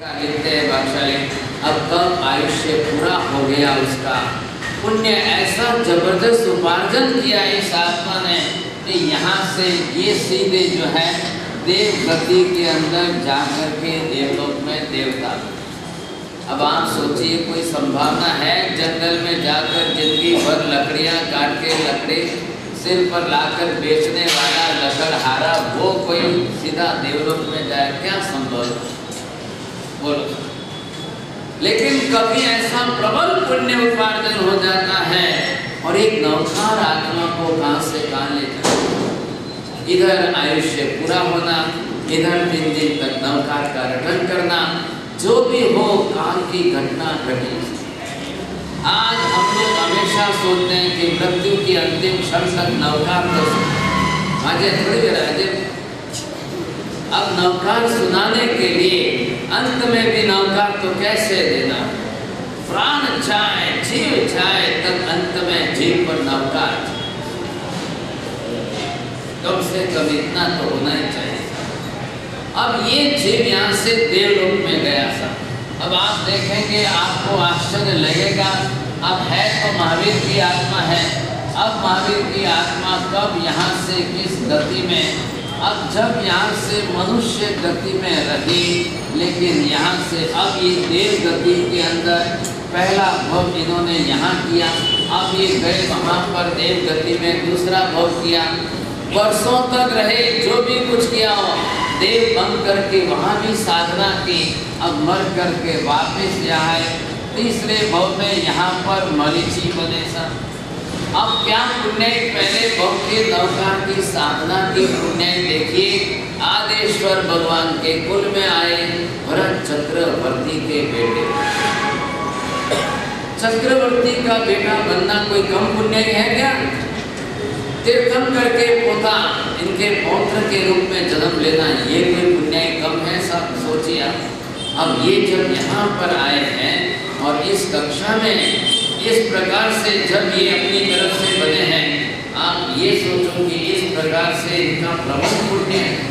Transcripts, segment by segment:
लिखते हैं भागशाली, अब कब आयुष्य पूरा हो गया उसका, पुण्य ऐसा जबरदस्त उपार्जन किया इस आत्मा ने कि यहाँ से ये सीधे जो है देव गति के अंदर जाकर के देवलोक में देवता। अब आप सोचिए, कोई संभावना है जंगल में जाकर जिंदगी भर लकड़ियाँ काट के लकड़ी सिर पर लाकर बेचने वाला लकड़हारा वो कोई सीधा देवलोक में जाए? क्या संभव बोलो। लेकिन कभी ऐसा प्रबल पुण्य उपार्जन हो जाता है और एक नौकार आत्मा को कहां से कहां ले जाए। इधर आयुष्य पूरा होना, इधर 3 दिन तक नौकार का रटन करना, जो भी हो काल की घटना घटी। आज हम लोग हमेशा सोचते हैं कि मृत्यु की अंतिम क्षण तक नौकार तो अब नौकार सुनाने के लिए अंत में भी नौकार तो कैसे देना, प्राण जाए जीव जाए तब अंत में जीव पर नौकार। कम से कम इतना तो होना ही चाहिए। अब ये जीव यहाँ से देवलोक में गया था। अब आप देखेंगे, आपको आश्चर्य लगेगा, अब है तो महावीर की आत्मा है। अब महावीर की आत्मा कब यहाँ से किस गति में, अब जब यहाँ से मनुष्य गति में रही, लेकिन यहाँ से अब ये देव गति के अंदर पहला भव इन्होंने यहाँ किया। अब ये गए वहाँ पर देव गति में दूसरा भव किया, वर्षों तक रहे, जो भी कुछ किया हो देव बन करके वहाँ भी साधना की। अब मर करके वापस आए, तीसरे भव में यहाँ पर मरीचि बने सा। अब क्या पुण्य, पहले भव के नौकार की साधना की पुण्य देखिए। आदेश्वर भगवान के कुल में आए, भरत चक्रवर्ती के बेटे। चक्रवर्ती का बेटा बनना कोई कम पुण्य है क्या? तीर्थंकर के पोता, इनके पौत्र के रूप में जन्म लेना, ये कोई पुण्य कम है? सब सोचिए। अब ये जब यहाँ पर आए हैं और इस कक्षा में इस प्रकार से जब ये अपनी तरफ से बने हैं, आप ये सोचो कि इस प्रकार से इनका प्रबल पुण्य है।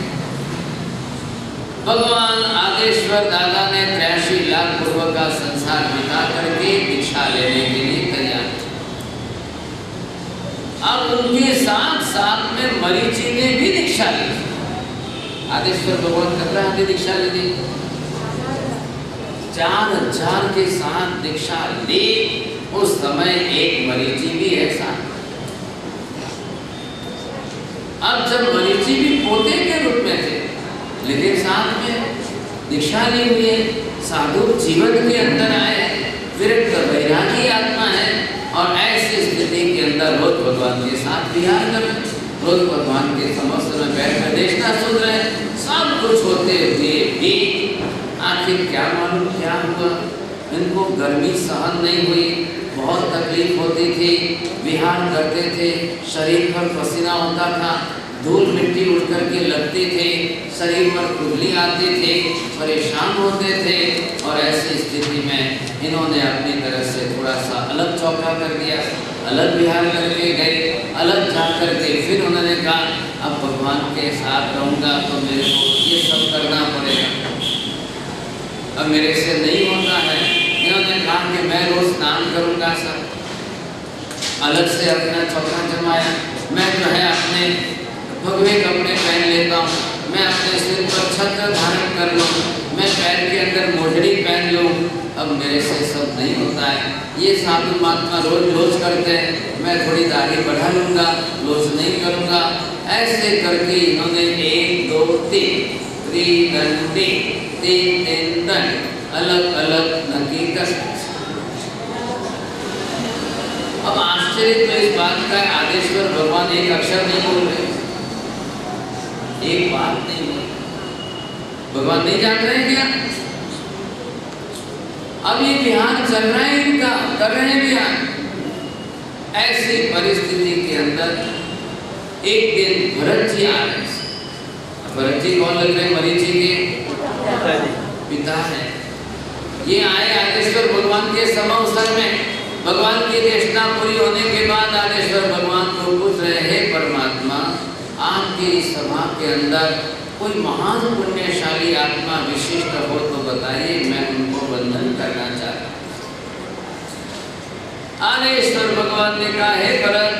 भगवान आदेश्वर दादा ने 83 लाख पूर्व का संसार बिता करके दीक्षा लेने के लिए तैयार। अब उनके साथ साथ में मरीचि ने भी दीक्षा ली। आदेश्वर भगवान कितना आदि दीक्षा ली थी? 4000 के साथ दीक्षा ली। उस समय एक मरीचि भी ऐसा। अब जब मरीचि भी पोते के रूप में थे, लेकिन साथ में दीक्षा ली हुई है, साधु जीवन के अंदर आए, विरक्त वैरागी आत्मा है और ऐसी स्थिति के अंदर रोज भगवान के साथ विहार कर रहे, रोज भगवान के समस्त में बैठकर देखना सुन रहे, सब कुछ होते हुए भी आखिर क्या मालूम क्या हुआ। इनको गर्मी सहन नहीं हुई, बहुत तकलीफ होती थी, विहार करते थे, शरीर पर पसीना होता था, धूल मिट्टी उड़ करके लगती थी, शरीर पर खुजली आती थी, परेशान होते थे। और ऐसी स्थिति में इन्होंने अपनी तरफ से थोड़ा सा अलग चौका कर दिया, अलग विहार करके गए। अलग जा करके फिर उन्होंने कहा, अब भगवान के साथ रहूँगा तो मेरे को ये सब करना पड़ेगा, अब मेरे से नहीं होता है। इन्होंने कहा कि मैं रोज स्नान करूँगा सर, अलग से अपना चौका जमाया। मैं जो है अपने भगवे कपड़े पहन लेता हूँ, मैं अपने सिर पर छत्र धारण कर लूँ, मैं पैर के अंदर मोजड़ी पहन लूँ। अब मेरे से सब नहीं होता है। ये साधु महात्मा रोज करते हैं, मैं थोड़ी दाढ़ी बढ़ा लूँगा, रोज नहीं करूँगा। ऐसे करके इन्होंने 1 2 3 त्रिदंडी 3 दंड अलग अलग हकीकत। अब आश्चर्य तो इस बात का, आदेश्वर भगवान एक अक्षर नहीं बोल रहे, एक बात नहीं बोल रहे। भगवान नहीं जान रहे क्या? अब ये विहार चल रहा है इनका, कर रहे हैं विहार। ऐसी परिस्थिति के अंदर एक दिन भरत जी आ रहे। भरत जी कौन लग रहे? मरीचि के पिता है। ये आए आदेश्वर भगवान के समावसर में, भगवान की देशना पूरी होने के बाद आदेश्वर भगवान को पूछ रहे, हे परमात्मा, आपके इस सभा के अंदर कोई महान पुण्यशाली आत्मा विशिष्ट हो तो बताइए, मैं उनको वंदन करना चाहता हूँ। आनेश्वर भगवान ने कहा, हे भरत,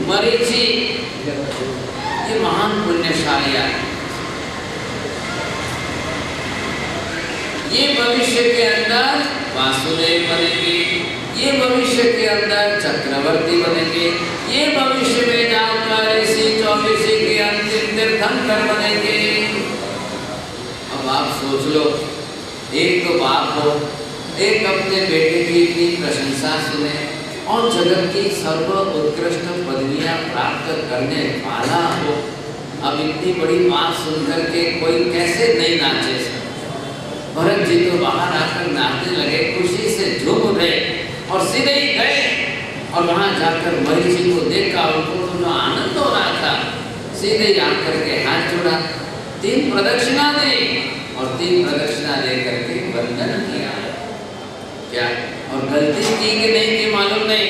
मरीचि ये महान पुण्यशाली आत्मा, ये भविष्य के अंदर वासुदेव बनेंगे, ये भविष्य के अंदर चक्रवर्ती बनेंगे, ये भविष्य में जाकर ऋषि 24 के अंतिम तीर्थंकर बनेंगे। अब आप सोच लो, एक तो बाप हो, एक अपने बेटे की इतनी प्रशंसा सुने और जगत की सर्व उत्कृष्ट पदवियां प्राप्त करने वाला हो। अब इतनी बड़ी बात सुनकर के कोई कैसे नहीं नाचे। भरत जी तो बाहर आकर नाचने लगे, खुशी से झूम उठे और सीधे ही गए और वहां जाकर मरीचि को देखा, उनको तो जो आनंद हो रहा था, सीधे ही आकर के हाथ जोड़ा, 3 प्रदक्षिणा दी और 3 प्रदक्षिणा दे करके वंदन किया। क्या और गलती की कि नहीं की मालूम नहीं,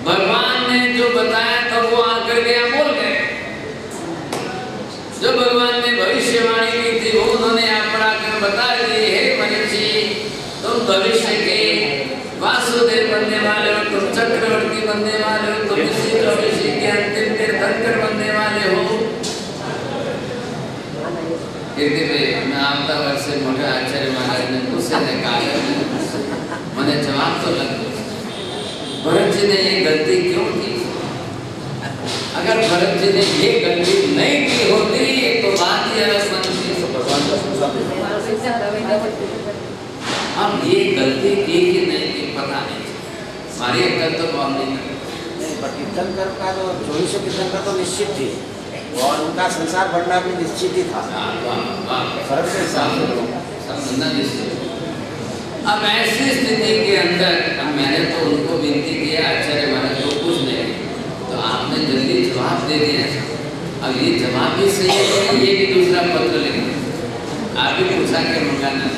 भगवान ने जो बताया तब वो आकर के बोल गए। जो भगवान ने भविष्यवाणी की थी वो उन्होंने आप आकर बता दी, हे मरीचि, तुम भविष्य के वासुदेव बनने वाले हो, तुम चक्रवर्ती बनने वाले हो, तुम इसी भविष्य के अंतिम तीर्थंकर बनने वाले हो। मैं आपका वर्ष से मोटे आचार्य महाराज ने गुस्से से कहा, मैंने जवाब तो लग भरत जी ने ये गलती क्यों की? अगर भरत जी ने ये गलती नहीं की होती तो बात ही अलग बनती। हम ये गलती की कि नहीं की पता नहीं, हमारी अकल तो कौन नहीं करती। तीर्थंकर का तो 24 तीर्थंकर तो निश्चित थी और उनका संसार बढ़ना भी निश्चित ही था। फर्क से संबंध निश्चित। अब ऐसी स्थिति के अंदर अब मैंने तो उनको विनती किया, आचार्य महाराज को कुछ नहीं, तो आपने जल्दी जवाब दे दिया। अब ये जवाब भी सही है, ये भी दूसरा पत्र लिखना, आप भी पूछा के मंगाना।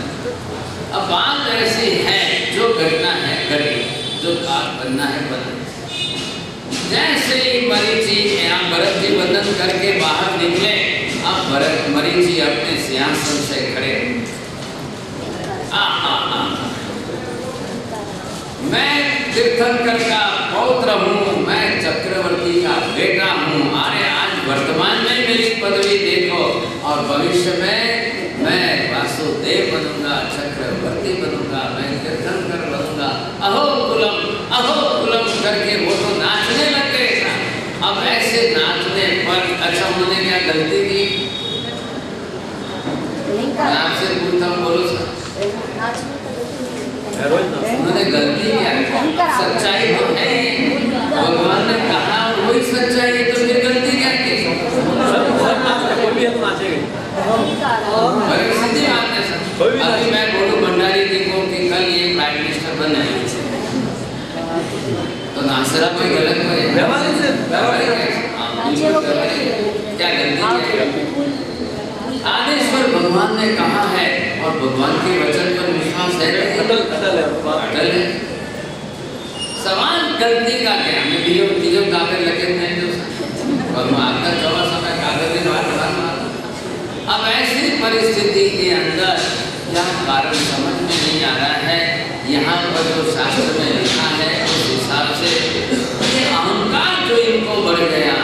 अब बात ऐसी है, जो घटना है घटी, जो काल बनना है बना। जैसे ही मरीचि यहाँ भरत जी वंदन करके बाहर निकले, अब भरत मरीचि अपने सिंहासन से खड़े, मैं तीर्थंकर का पौत्र हूँ, मैं चक्रवर्ती का बेटा हूँ। अरे आज वर्तमान में मेरी पदवी देखो और भविष्य में मैं वासुदेव बनूंगा, चक्रवर्ती बनूंगा, मैं तीर्थंकर बनूंगा। अहो कुलम करके वो तो नाचने लग गए। अब ऐसे नाचने पर अच्छा उन्होंने क्या गलती की? मैं आपसे पूछता हूँ, बोलो सर, उन्होंने गलती क्या? सच्चाई तो है, भगवान ने कहा और वही सच्चाई है, तो फिर गलती क्या की? सीधी बात है सर। अभी मैं बोलूं भंडारी जी को कि कल ये प्राइम मिनिस्टर बन रहे तो नासरा कोई गलत है? क्या गलती? आदेश्वर भगवान ने कहा है और भगवान के वचन पर विश्वास है, अटल है। सवाल गलती का क्या? हमें बीजों कागज लगे नहीं तो और आपका 14 समय कागज के बाहर अब ऐसी परिस्थिति के अंदर क्या कारण समझ में नहीं आ रहा है। यहाँ पर जो शास्त्र में लिखा है उस हिसाब से ये अहंकार जो इनको बढ़ गया,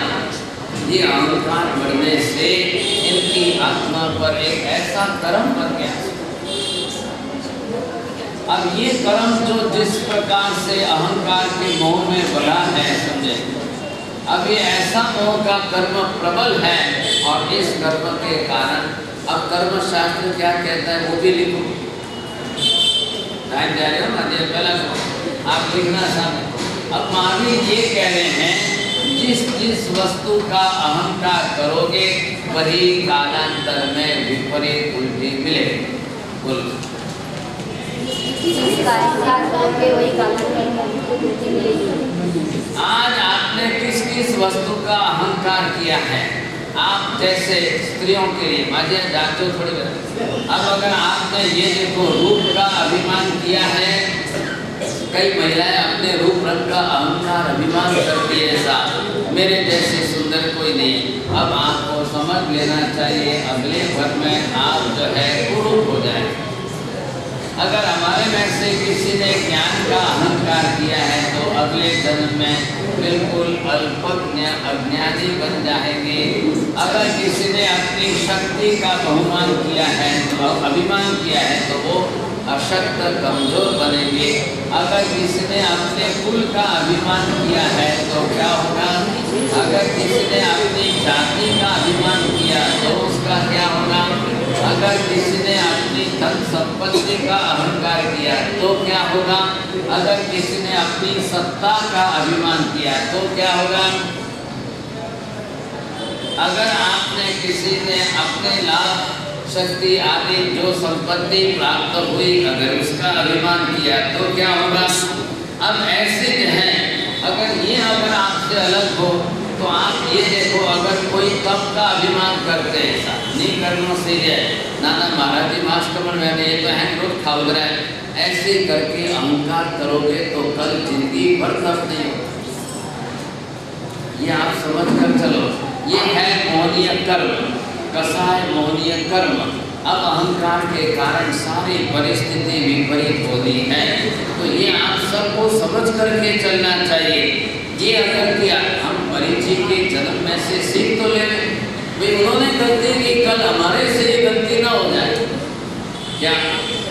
ये अहंकार बढ़ने से इनकी आत्मा पर एक ऐसा कर्म बन गया। अब ये कर्म जो जिस प्रकार से अहंकार के मोह में बढ़ा है, समझे, अब ये ऐसा मोह का कर्म प्रबल है और इस कर्म के कारण अब कर्म शास्त्र क्या कहता है वो भी लिखो। टाइम जा रहे हो ना, पहला आप लिखना सामने। अब महावीर ये कह रहे हैं जिस वस्तु का अहंकार करोगे वही कालांतर में विपरीत उल्टी मिले। बोलो आज आपने किस किस वस्तु का अहंकार किया है? आप जैसे स्त्रियों के लिए माजे जांचो थोड़ी बार। अब अगर आपने ये देखो रूप का अभिमान किया है, कई महिलाएं अपने रूप रंग का अहंकार अभिमान करती है, ऐसा मेरे जैसे सुंदर कोई नहीं। अब आपको समझ समझ लेना चाहिए, अगले भर में आप जो है कुरूप हो जाए। अगर हमारे में से किसी ने ज्ञान का अहंकार किया है तो अगले जन्म में बिल्कुल अल्पज्ञ अज्ञानी बन जाएंगे। अगर किसी ने अपनी शक्ति का बहुमान किया है तो अभिमान किया है तो वो अशक्त कमजोर बनेंगे। अगर किसी ने अपने कुल का अभिमान किया है तो क्या होगा? अगर किसी ने अपनी जाति का अभिमान किया तो उसका क्या होगा? अगर किसी ने अपनी धन संपत्ति का अहंकार किया तो क्या होगा? अगर किसी ने अपनी सत्ता का अभिमान किया तो क्या होगा? अगर आपने किसी ने अपने लाभ शक्ति आदि जो संपत्ति प्राप्त हुई अगर उसका अभिमान किया तो क्या होगा? अब ऐसे जो है अगर आपसे अलग हो तो आप ये देखो, अगर कोई तप का अभिमान करते हैं, ऐसा नहीं करना सही है, नाना महाराज जी मास्क मैंने ये तो है रोज खाउद रहा है, ऐसे करके अहंकार करोगे तो कल जिंदगी भर तप नहीं हो। ये आप समझ कर चलो, ये है मोहनीय कर्म, कसाय मोहनीय कर्म। अब अहंकार के कारण सारी परिस्थिति विपरीत होती है, तो ये आप सबको समझ करके चलना चाहिए। ये अगर किया हम मरीची के जन्म में से सीख तो ले लें, भाई उन्होंने गलती की, कल हमारे से ये गलती ना हो जाए क्या?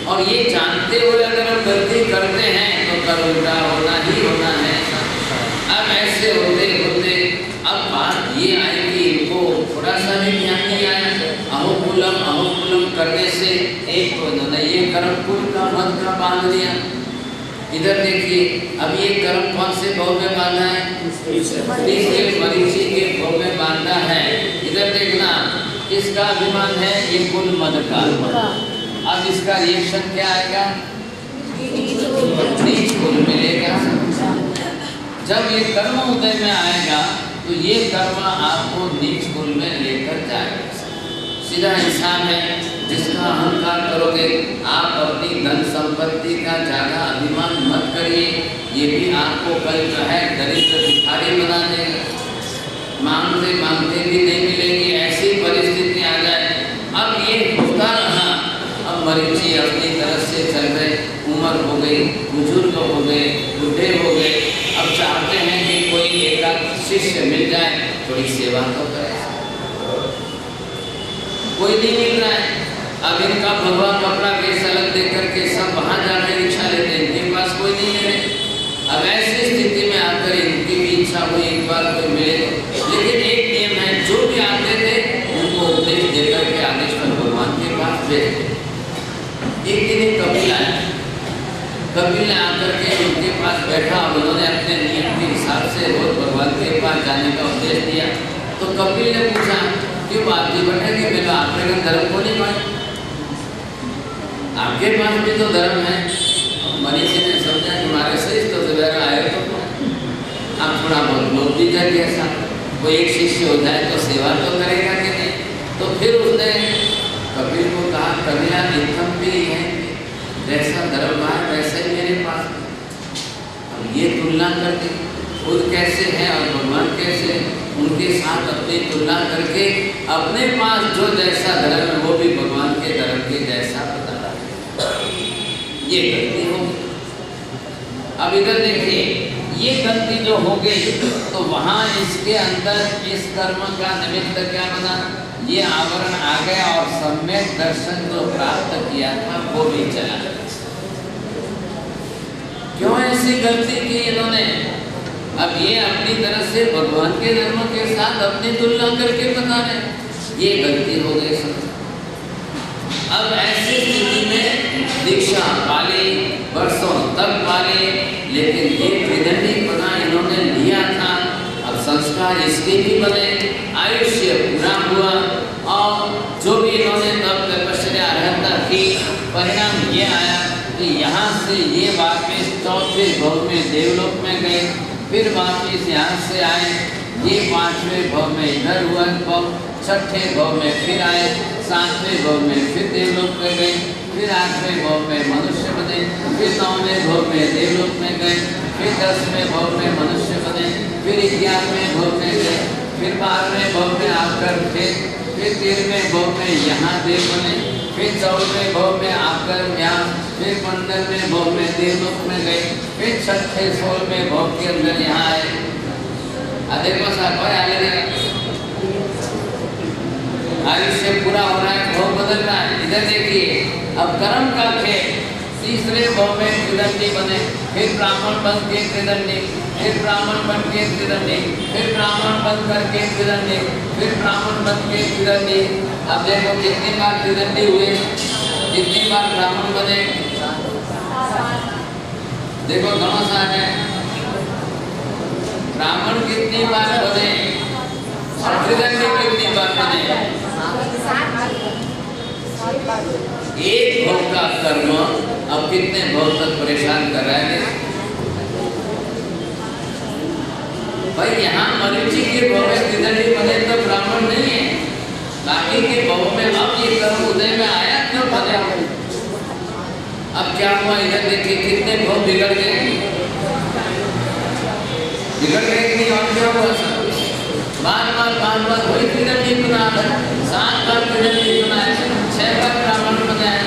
और ये जानते हुए अगर हम गलती करते हैं तो कल उल्टा होना ही होना है। अब ऐसे होते होते अब बात ये आई कि इनको थोड़ा सा भी ध्यान नहीं आया, अहोकुलम करने से एक तो इन्होंने ये कर्म कुल का मत का बांध दिया। इधर देखिए, अब ये कर्म कौन से भाव में बांधा है? तीसरे मरीची के भाव में बांधा है। इधर देखना, इसका अभिमान है ये कुल मद का। अब इसका रिएक्शन क्या आएगा? नीच कुल मिलेगा। जब ये कर्म उदय में आएगा तो ये कर्म आपको नीच कुल में लेकर जाएगा। सीधा इंसान है जिसका अहंकार करोगे, आप अपनी धन संपत्ति का ज़्यादा अभिमान मत करिए, ये भी आपको कल जो है दरिद्र भिखारी बना देगा। मांगते मांगते भी नहीं मिलेगी, ऐसी परिस्थिति आ जाए। अब ये होता रहा, अब मरीची अपनी तरफ से चल रहे, उम्र हो गई, बुजुर्ग हो गए, बूढ़े हो गए, अब चाहते हैं कि कोई एकाध शिष्य मिल जाए, थोड़ी सेवा तो करे, कोई नहीं मिल रहा है। अब इनका भगवा कपड़ा कैसा लग देख करके सब वहाँ जाकर रिक्शा लेते हैं, इनके पास कोई नहीं ले रहे। अब ऐसी स्थिति में आकर इनकी भी इच्छा हुई एक बार कोई मिले, लेकिन एक नियम है, जो भी आते थे उनको उपदेश देकर के आदेश्वर भगवान के पास भेजते। एक दिन एक कपिल आया, कपिल ने आकर के उनके पास बैठा, उन्होंने अपने नियम के हिसाब से रोज भगवान के पास जाने का उपदेश दिया। तो कपिल ने पूछा, क्यों बात जी बैठेंगे, मैं तो आपके घर धर्म को नहीं माने, आपके पास भी तो धर्म है। मनीषी ने समझा कि हमारे से तो सवेरा आए तो आप थोड़ा बहुत लोग भी जाए, कैसा कोई एक शिष्य हो जाए तो सेवा तो करेगा कि नहीं। तो फिर उसने कपिल को कहा, कन्या नित्यम भी है, जैसा धर्म है वैसे ही मेरे पास। अब ये तुलना करके खुद कैसे है और भगवान कैसे, उनके साथ अपनी तुलना करके अपने पास जो जैसा धर्म है वो भी भगवान के धर्म के जैसा बता रहा है। ये गलती हो गई। अब इधर देखिए, ये गलती जो हो गई तो वहाँ इसके अंदर इस कर्म का निमित्त क्या बना? ये आवरण आ गया और सम्यक दर्शन जो प्राप्त किया था वो भी चला गया। क्यों ऐसी गलती की इन्होंने? अब ये अपनी तरफ से भगवान के धर्म के साथ अपनी तुलना करके बता रहे, ये गलती हो गई सब। अब ऐसी स्थिति में दीक्षा पाली, वर्षों तक पाली, लेकिन ये त्रिदंडी बना इन्होंने लिया था। अब संस्कार इसके भी बने, आयुष्य पूरा हुआ और जो भी इन्होंने तब तपस्या रहता की, परिणाम ये आया कि यहाँ से ये वापिस चौथे भव में देवलोक में गए, फिर वापिस यहाँ से आए, ये पांचवें भव में इधर हुआ भव, छठे भव में फिर आए, सातवें भव में फिर देवलोक में गए, फिर आठवें भव में मनुष्य बने, फिर नौवें भव में देवलोक में गए, फिर 10वें भव में मनुष्य बने, फिर 11वें भव में गए, फिर 12वें भव में आकर फिर 13वें भव में यहाँ देव बने, फिर 14वें भव में आकर यहाँ, फिर 15वें भव में देवलोक में गए, फिर 6ठे 16वें भव के अंदर यहाँ आए। देखो साहब आयुष्य पूरा हो रहा है, भव बदल रहा है। इधर देखिए, अब कर्म का खेल, तीसरे भव में त्रिदंडी बने, फिर ब्राह्मण बन के त्रिदंडी, फिर ब्राह्मण बन के त्रिदंडी, फिर ब्राह्मण बन करके त्रिदंडी, फिर ब्राह्मण बन के त्रिदंडी। अब देखो कितनी बार त्रिदंडी हुए, कितनी बार ब्राह्मण बने। देखो घणो सा है, ब्राह्मण कितनी बार बने और त्रिदंडी कितनी बार बने। एक भव का कर्म अब कितने भव तक परेशान कर रहा है भाई। यहाँ मरीची के भव में त्रिदंडी बने तो ब्राह्मण नहीं है, बाकी के भव में अब ये कर्म उदय में आया क्यों बने। अब क्या हुआ, इधर देखिए कितने भव बिगड़ गए, बिगड़ गए कि नहीं। और क्या हुआ सर, बार वही त्रिदंडी बना है, 7 बार त्रिदंडी बनाए, 6 बार ब्राह्मण बनाए।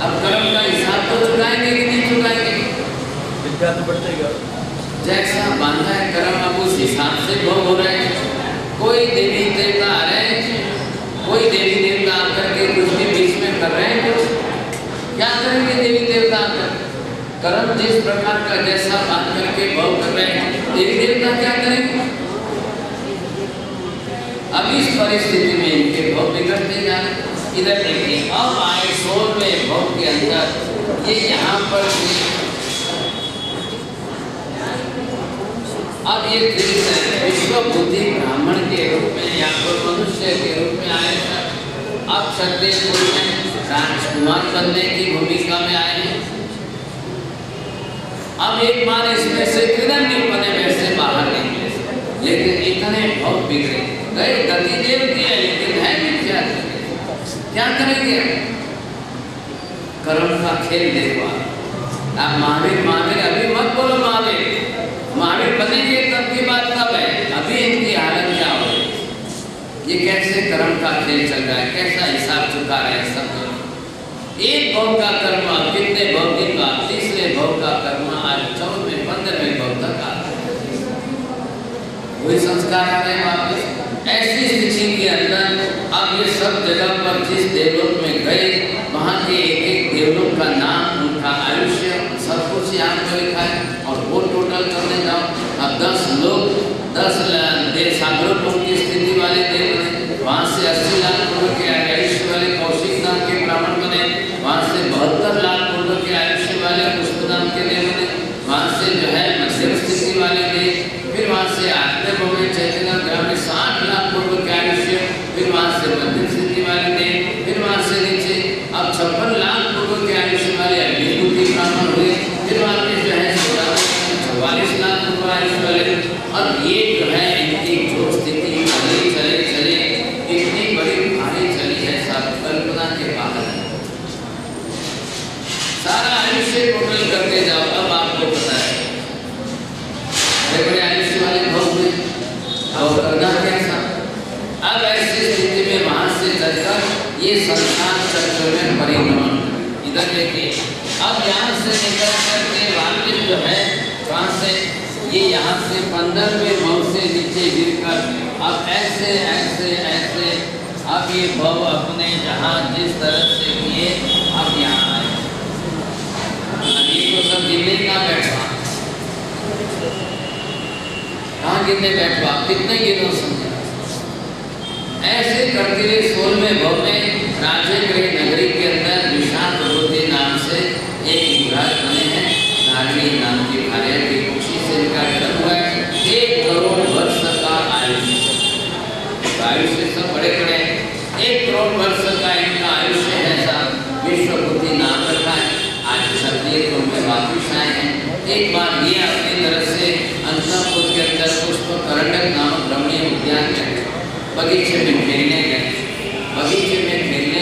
अब कर्म का हिसाब तो चुकाएंगे कि नहीं चुकाएंगे, विद्या तो बढ़ेगा। जैसा बांधा है कर्म, अब उस हिसाब से भोग हो रहे हैं। कोई देवी देवता आ रहे हैं, कोई देवी देवता आकर के कुछ भी बीच में कर रहे हैं, कुछ क्या करेंगे देवी देवता आकर। कर्म जिस प्रकार का जैसा बांध करके भोग कर रहे हैं, देवी देवता क्या करेंगे। अब इस परिस्थिति में इनके भव बिगड़ते जा रहे। इधर देखिए, अब आए 16वें भव के अंदर, ये यहाँ पर अब ये विश्व बुद्धि ब्राह्मण के रूप में या फिर मनुष्य के रूप में आए। अब क्षत्रियपुर में राजकुमार बनने की भूमिका में आए हैं। अब एक बार इसमें से त्रिदंडी बने वैसे बाहर निकले, लेकिन इतने भव बिगड़े गए, गति देव दिया लेकिन है भी क्या करेंगे। कर्म का खेल देखो आप। महावीर अभी मत बोलो, महावीर बनेंगे तब की बात कब है, अभी इनकी हालत क्या हो। ये कैसे कर्म का खेल चल रहा है, कैसा हिसाब चुका रहे हैं सब लोग। एक भव का कर्म कितने भव दिन बाद, तीसरे भव का कर्म आज 14वें 15वें भव तक आ रहा है। वही संस्कार आ रहे हैं वापस। ऐसी स्थिति के अंदर अब ये सब जगह पर जिस देवलोक में गए, वहाँ के एक देवलोक का नाम, उनका आयुष्य सब कुछ यहाँ पर लिखा है। और वो टोटल करने जाओ, अब 10 लोग 10 सागरों की स्थिति वाले देव बने, वहाँ से 80 लाख पूर्व के आयुष्य वाले कौशिक नाम के ब्राह्मण बने, वहाँ से 72 लाख पूर्व के आयुष्य वाले पुष्प नाम के देव बने, वहाँ से जो है मध्यम स्थिति वाले देव, फिर वहाँ से 8वें भव में चैतन्य ग्रह में 60 लाख पूर्व के आयुष्य, फिर वहाँ से मध्यम स्थिति वाले देव, फिर वहाँ से नीचे अब 56 लाख पूर्व के आयुष्य वाले अग्निबुद्धि ब्राह्मण हुए, फिर वहाँ पे जो है 44 लाख पूर्व आयुष्य वाले। अब ये जो है इनकी जो स्थिति चले इतनी बड़ी भारी चली है, सब कल्पना के बाहर है। सारा आयुष्य टोटल करते जाओ, अब आपको पता है बड़े आयुष्य वाले भव हुए, अब करना कैसा। अब ऐसी स्थिति में वहां से चलकर ये संसार चक्र में परिक्रमण। इधर देखिए, अब यहाँ से निकल करके वापिस जो है वहाँ से ये यहाँ से 15वें भव से नीचे गिरकर अब ऐसे अब ये भव अपने जहाँ जिस तरह से किए अब यहाँ आए। अब ये तो सब गिरने का बैठा, कहाँ गिरने बैठा, कितने गिरो समझे। ऐसे करते हुए 16वें भव में राजेगृह नगरी के अंदर विशाल बुद्धि नाम से एक युवराज बने हैं। नागरी नाम की भार्या की खुशी से इनका जन्म हुआ है। 1 करोड़ वर्ष का आयुष्य सब बड़े 1 करोड़ वर्ष का इनका आयुष्य है। साहब विश्व बुद्धि नाम रखा है। आज क्षत्रिय में वापिस आए हैं। एक बार ये अपनी तरह से अंतपुर के अंदर पुष्पकरण्यक नामक रमणीय उद्यान में बगीचे में खेलने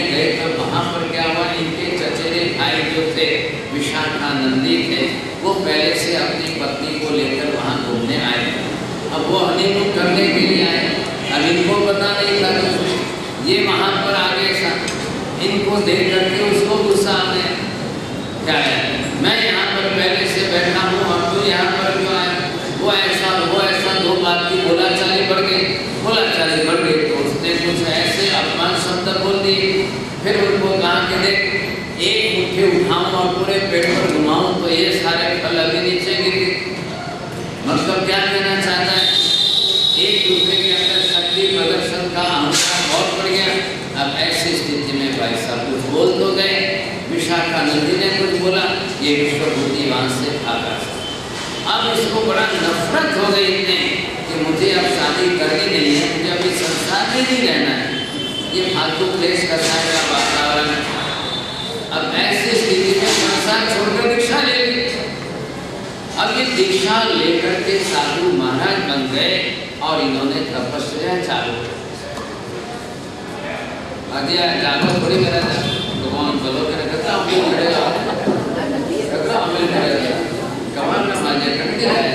गए तो वहाँ पर क्या हुआ, इनके चचेरे भाई जो थे विशाखानंदी थे, वो पहले से अपनी पत्नी को लेकर वहाँ घूमने आए। अब वो हनीमून करने के लिए आए। अब इनको पता नहीं था कुछ, ये वहां पर आ गए सब, इनको देख करके उसको गुस्सा आ गया, क्या है मैं यहाँ पर पहले से बैठा हूँ और तू यहाँ पर क्यों आया, वो ऐसा दो बात की बोलाचाली बढ़ गई तो उसने कुछ ऐसे अपमान शब्द बोल दिए। फिर उनको कहा कि देख एक मुट्ठी उठाऊं और पूरे पेट पर घुमाऊं तो ये सारे फल अभी नीचे गिरे। मतलब क्या कहना चाहता है, एक दूसरे के अंदर शक्ति प्रदर्शन का अहंकार बहुत बढ़ गया। अब ऐसी स्थिति में भाई साहब कुछ बोल तो गए, विशाखानंदी ने कुछ बोला, ये विश्वभूति वहां से भागा। अब इसको बड़ा नफरत हो गई इतने कि मुझे अब शादी करनी नहीं है, मुझे अभी संसार में नहीं रहना है, ये फालतू क्लेश करना का वातावरण। अब ऐसी स्थिति में संसार छोड़कर दीक्षा ले ली। अब ये दीक्षा लेकर के साधु महाराज बन गए और इन्होंने तपस्या चालू कर दिया। जानो थोड़ी मेरा भगवान चलो के रखता हूँ कमाल का मजा कर दिया है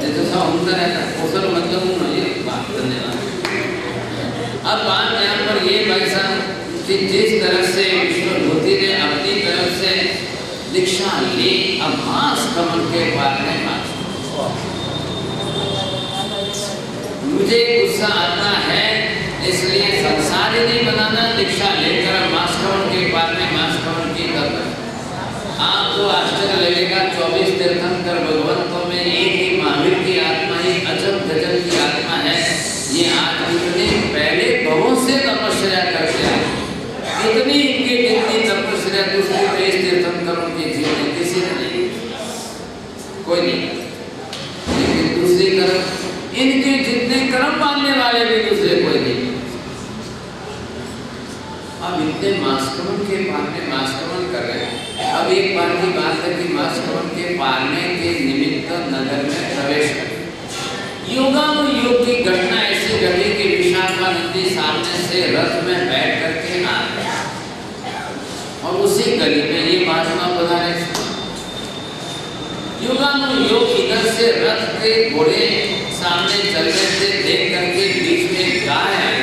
जैसे सब होता रहता कुशल मतलब ये बात धन्यवाद। अब बात यहाँ पर ये भाई साहब कि जिस तरह से विष्णुभूति ने अपनी तरफ से दीक्षा ली, अब मास कमल के बाद में मास मुझे गुस्सा आता है, इसलिए संसार ही नहीं बनाना, दीक्षा लेकर मास कमल के बाद में मास कमल की करना। आपको आश्चर्य लगेगा 24 तीर्थंकर भगवंतों में एक ही महावीर की आत्मा ही अजब गजब की आत्मा है। ये आज इतने पहले भवों से तपस्या करते हैं, इतनी इनकी जितनी तपस्या दूसरे 23 तीर्थंकरों की जीवन किसी ने नहीं, कोई नहीं। लेकिन दूसरी तरफ इनके जितने कर्म मानने वाले भी दूसरे कोई नहीं। अब इतने मास्कमन के पारने मास्कमन कर रहे हैं। अब एक बार की बात है कि मास्कमन के पारने के निमित्त नगर में प्रवेश कर योगानुयोग की घटना ऐसी घटी कि विशाखानंदी सामने से रथ में बैठ करके आ गए और उसी गली में ये महात्मा पधारे। योगानुयोग इधर से रथ के घोड़े सामने चल रहे थे, देख करके बीच में गाय आई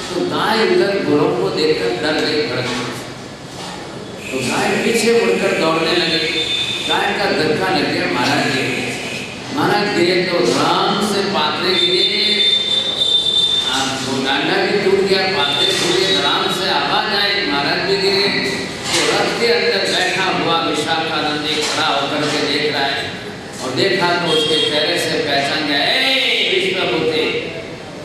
तो गाय उधर घोड़ों को देखकर डर गई, भड़क गई। तो गाय पीछे मुड़कर दौड़ने लगे। गाय का धक्का लग गया, महाराज गिरे तो राम से पात्रे गिरे, डांडा भी टूट गया, पात्रे टूटे, राम से आवाज आई, महाराज भी गिरे। तो रथ के अंदर बैठा हुआ विशाखानंदी खड़ा होकर के देख रहा है और देखा तो उसके चेहरे से पहचान गया, विश्वभूति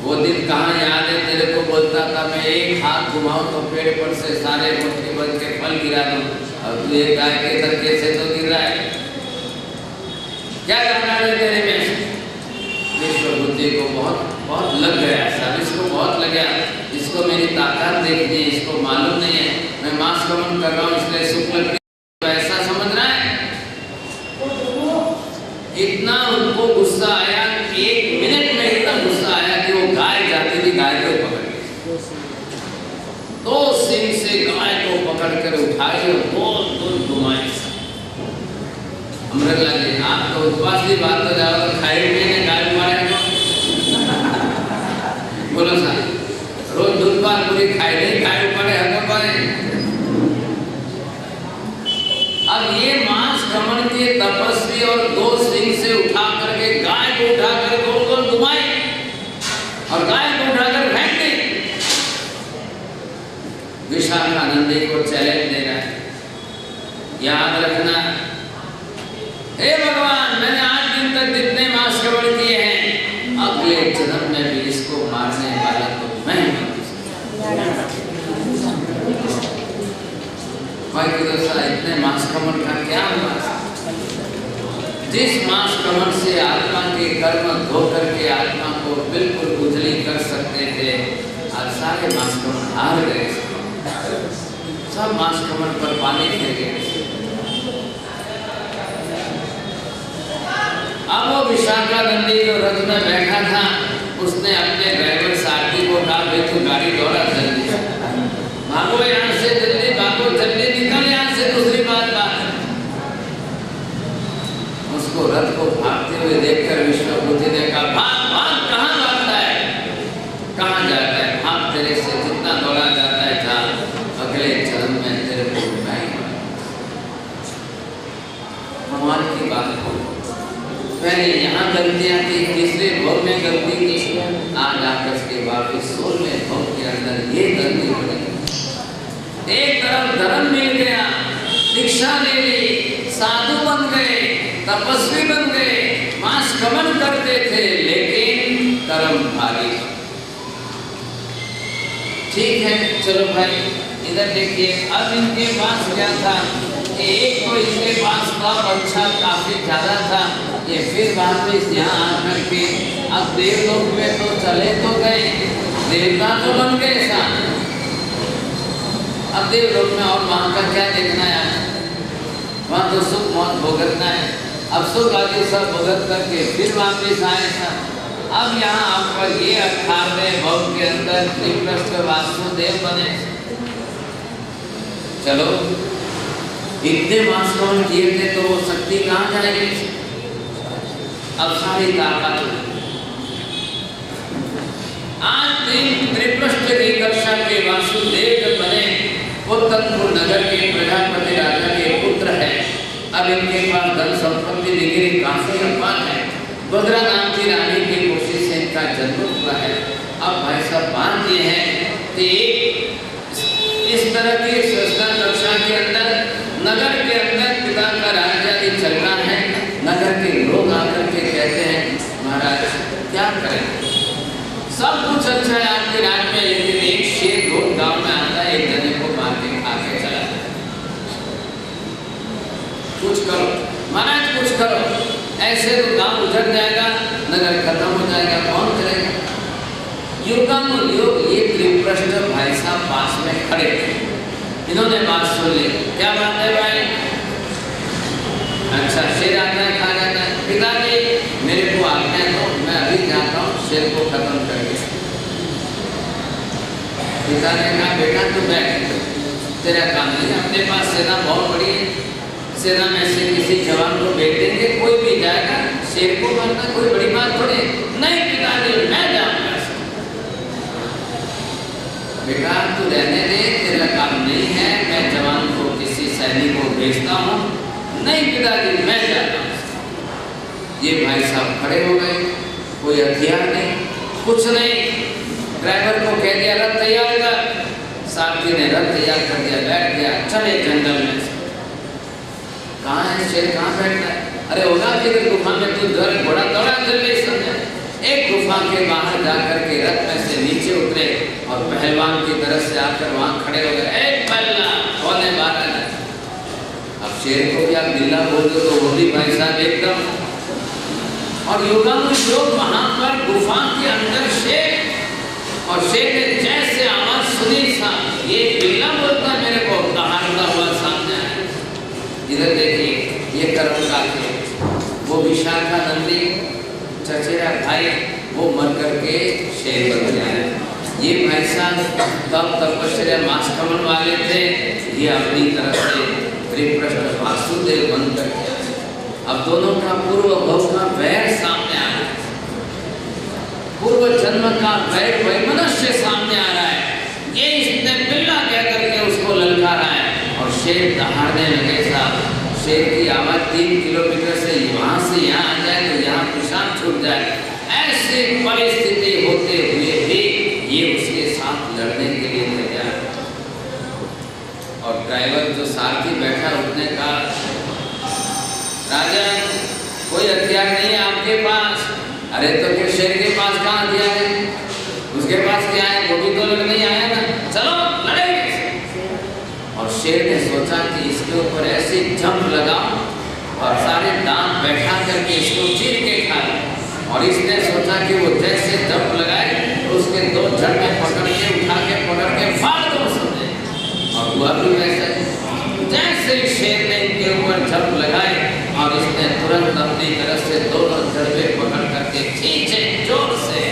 वो दिन कहाँ याद है तेरे को, बोलता था मैं एक हाथ घुमाऊं तो पेड़ पर से सारे मुट्ठी बन के फल गिरा दूं, और तू एक गाय के धक्के से तो गिर रहा है, क्या करना है तेरे में। विश्वभूति को बहुत लग गया, सब इसको बहुत लग गया, इसको मेरी ताकत देखनी है, इसको मालूम नहीं है मैं मास कमन कर रहा हूँ इसलिए सुख लग तो ऐसा समझ रहा है। इतना उनको गुस्सा आया, एक मिनट में इतना गुस्सा आया कि वो गाय जाती थी, गाय को पकड़ ली, दो सिंह से गाय को पकड़ कर उठाई और गोल घुमाई। अमृत लाल आप तो उपवास की बात तो जाओ तो खाई पीने गाय मारे बोलो साहब, रोज दूध पान पूरी खाई नहीं, गाय पड़े हक पड़े। अब ये मांस कमन के तपस्वी और दो सिंह से उठा करके गाय को उठाकर गोल गोल घुमाई और गाय को उठाकर फेंक दी। विशाखानंदी को चैलेंज दे रहा है, याद रखना हे भगवान, मैंने 8 दिन तक जितने मांस कमन किए हैं, अगले जन्म में भी इसको मारने वाला तो मैं भाई की दोस्तों, इतने मांस कमन का क्या हुआ। जिस मांस कमन से आत्मा के कर्म धो करके आत्मा को बिल्कुल उजली कर सकते थे, आज सारे मांस कमन हार गए, सब मांस कमन पर पानी फिर गए। अब वो विशाखानंदी जो रथ में बैठा था, उसने अपने ड्राइवर सारथी को कहा, भाई तू गाड़ी दौड़ा जल्दी, भागो यहाँ से जल्दी, भागो जल्दी निकल यहाँ से। दूसरी बात उसको रथ को भागते हुए देखकर विष्णुभूति ने कहा, भाग भाग, कहाँ भागता है, कहाँ जाता है। गलतियां थी, तीसरे भोग में गलती की, आज आकर के वापिस 16वें भोग के अंदर ये गलती हो गई। एक तरफ धर्म मिल गया, दीक्षा ले ली, साधु बन गए, तपस्वी बन गए, मास गमन करते थे, लेकिन कर्म भारी। ठीक है, चलो भाई इधर देखिए। अब इनके पास क्या था, एक तो इनके पास कप अच्छा काफी ज्यादा था, ये फिर वापस यहाँ आकर के अब देवलोक में तो चले तो गए, देवता तो बन गए साथ, अब देवलोक में और वहाँ का क्या देखना है, वहाँ तो सुख मौत भोगतना है। अब सुख आदि सब भोगत करके फिर वापस आए साथ। अब यहाँ आपका ये 18वें भोग के अंदर त्रिप्रष्ट वासुदेव बने। चलो इतने वास्तव किए थे तो वो शक्ति कहाँ जाएगी, अब सारी ताकत। आज त्रिप्रष्ट की कक्षा के वासुदेव बने, वो तत्पुर नगर के प्रजापति राजा के पुत्र है। अब इनके पास धन संपत्ति डिग्री काफी अपार है। बद्रा नाम की रानी की कोशिश से इनका जन्म हुआ है। अब भाई साहब बात ये है कि इस तरह की संस्था कक्षा के अंदर नगर के अंदर पिता का राज्य चल रहा है। नगर के लोग आकर के कहते हैं महाराज क्या करें, सब कुछ अच्छा है आपके राज्य में, लेकिन एक शेर रोज गांव में आता है, एक जने को मार के खा के चला जाता है। कुछ करो महाराज, कुछ करो, ऐसे तो गांव उजड़ जाएगा, नगर खत्म हो जाएगा, कौन करेगा। युगानुयोग ये त्रिप्रष्ट भाई साहब पास में खड़े थे। इन्होंने बात सुन ली, क्या बात है भाई, अच्छा शेर आता है खा जाता है, पिताजी मेरे को आज्ञा दो, मैं अभी जाता हूँ शेर को खत्म करके। पिता ने कहा बेटा तू बैठ, तेरा काम नहीं, अपने पास सेना बहुत बड़ी है, सेना में से किसी जवान को भेज देंगे, कोई भी जाएगा, शेर को मारना कोई बड़ी बात थोड़ी। नहीं पिताजी मैं जाऊंगा। बेटा तू रहने दे, तेरा काम नहीं है, मैं जवान को किसी सैनिक को भेजता हूँ। नहीं पिताजी मैं जाता हूँ। ये भाई साहब खड़े हो गए, कोई हथियार नहीं, कुछ नहीं। ड्राइवर को कह दिया रथ तैयार कर, साथी ने रथ तैयार कर दिया, बैठ गया, चले जंगल में। कहाँ है शेर, कहाँ बैठता है, अरे होगा फिर गुफा में, तू घर घोड़ा दौड़ा जल्दी समझे। एक गुफा के बाहर जाकर के रथ में से नीचे उतरे और पहलवान की तरफ से आकर वहां खड़े हो गए, एक पल्ला कौन है बाहर। अब शेर को भी आप दिल्ला बोल दो तो वो भी भाई साहब एकदम। और योगानुयोग वहां पर गुफा के अंदर शेर, और शेर ने जैसे आवाज सुनी सा ये दिल्ला बोलता मेरे को दहाड़ता हुआ सामने आया। इधर देखिए ये कर्म का थे, वो विशाखा नंदी चचेरा भाई वो मर करके शेर बन गया। ये भाई साहब तब तपस्या मास कमन वाले थे, ये अपनी तरफ से त्रिप्रष्ट वासुदेव बन करके। अब दोनों का पूर्व भव का वैर सामने आ रहा है, पूर्व जन्म का वैर वैमनस्य सामने आ रहा है। ये इसने बिल्ला कह करके उसको ललकारा है और शेर दहाड़ने लगे साहब। शेर की आवाज 3 किलोमीटर से वहां से यहाँ आ जाए तो यहाँ निशान छूट जाए। ऐसी परिस्थिति होते हुए भी ये उसके साथ लड़ने के लिए तैयार। और ड्राइवर जो सारथी बैठा उसने कहा राजा कोई हथियार नहीं है आपके पास। अरे तो फिर शेर के पास कहाँ हथियार है, उसके पास क्या है, वो भी तो लड़ने ही आया ना, चलो लड़ेंगे। और शेर ने सोचा कि इसके ऊपर ऐसे जंप लगाओ और सारे दांत बैठा करके इसको चीर के खा लो। और इसने सोचा कि वो जैसे जंप लगाए तो उसके 2 झड़ में पकड़ के फाड़ दो समझे। और हुआ भी वैसा जैसे शेर ने इनके ऊपर जंप लगाए और इसने तुरंत अपनी तरफ से दोनों जड़े पकड़ करके खींचे जोर से।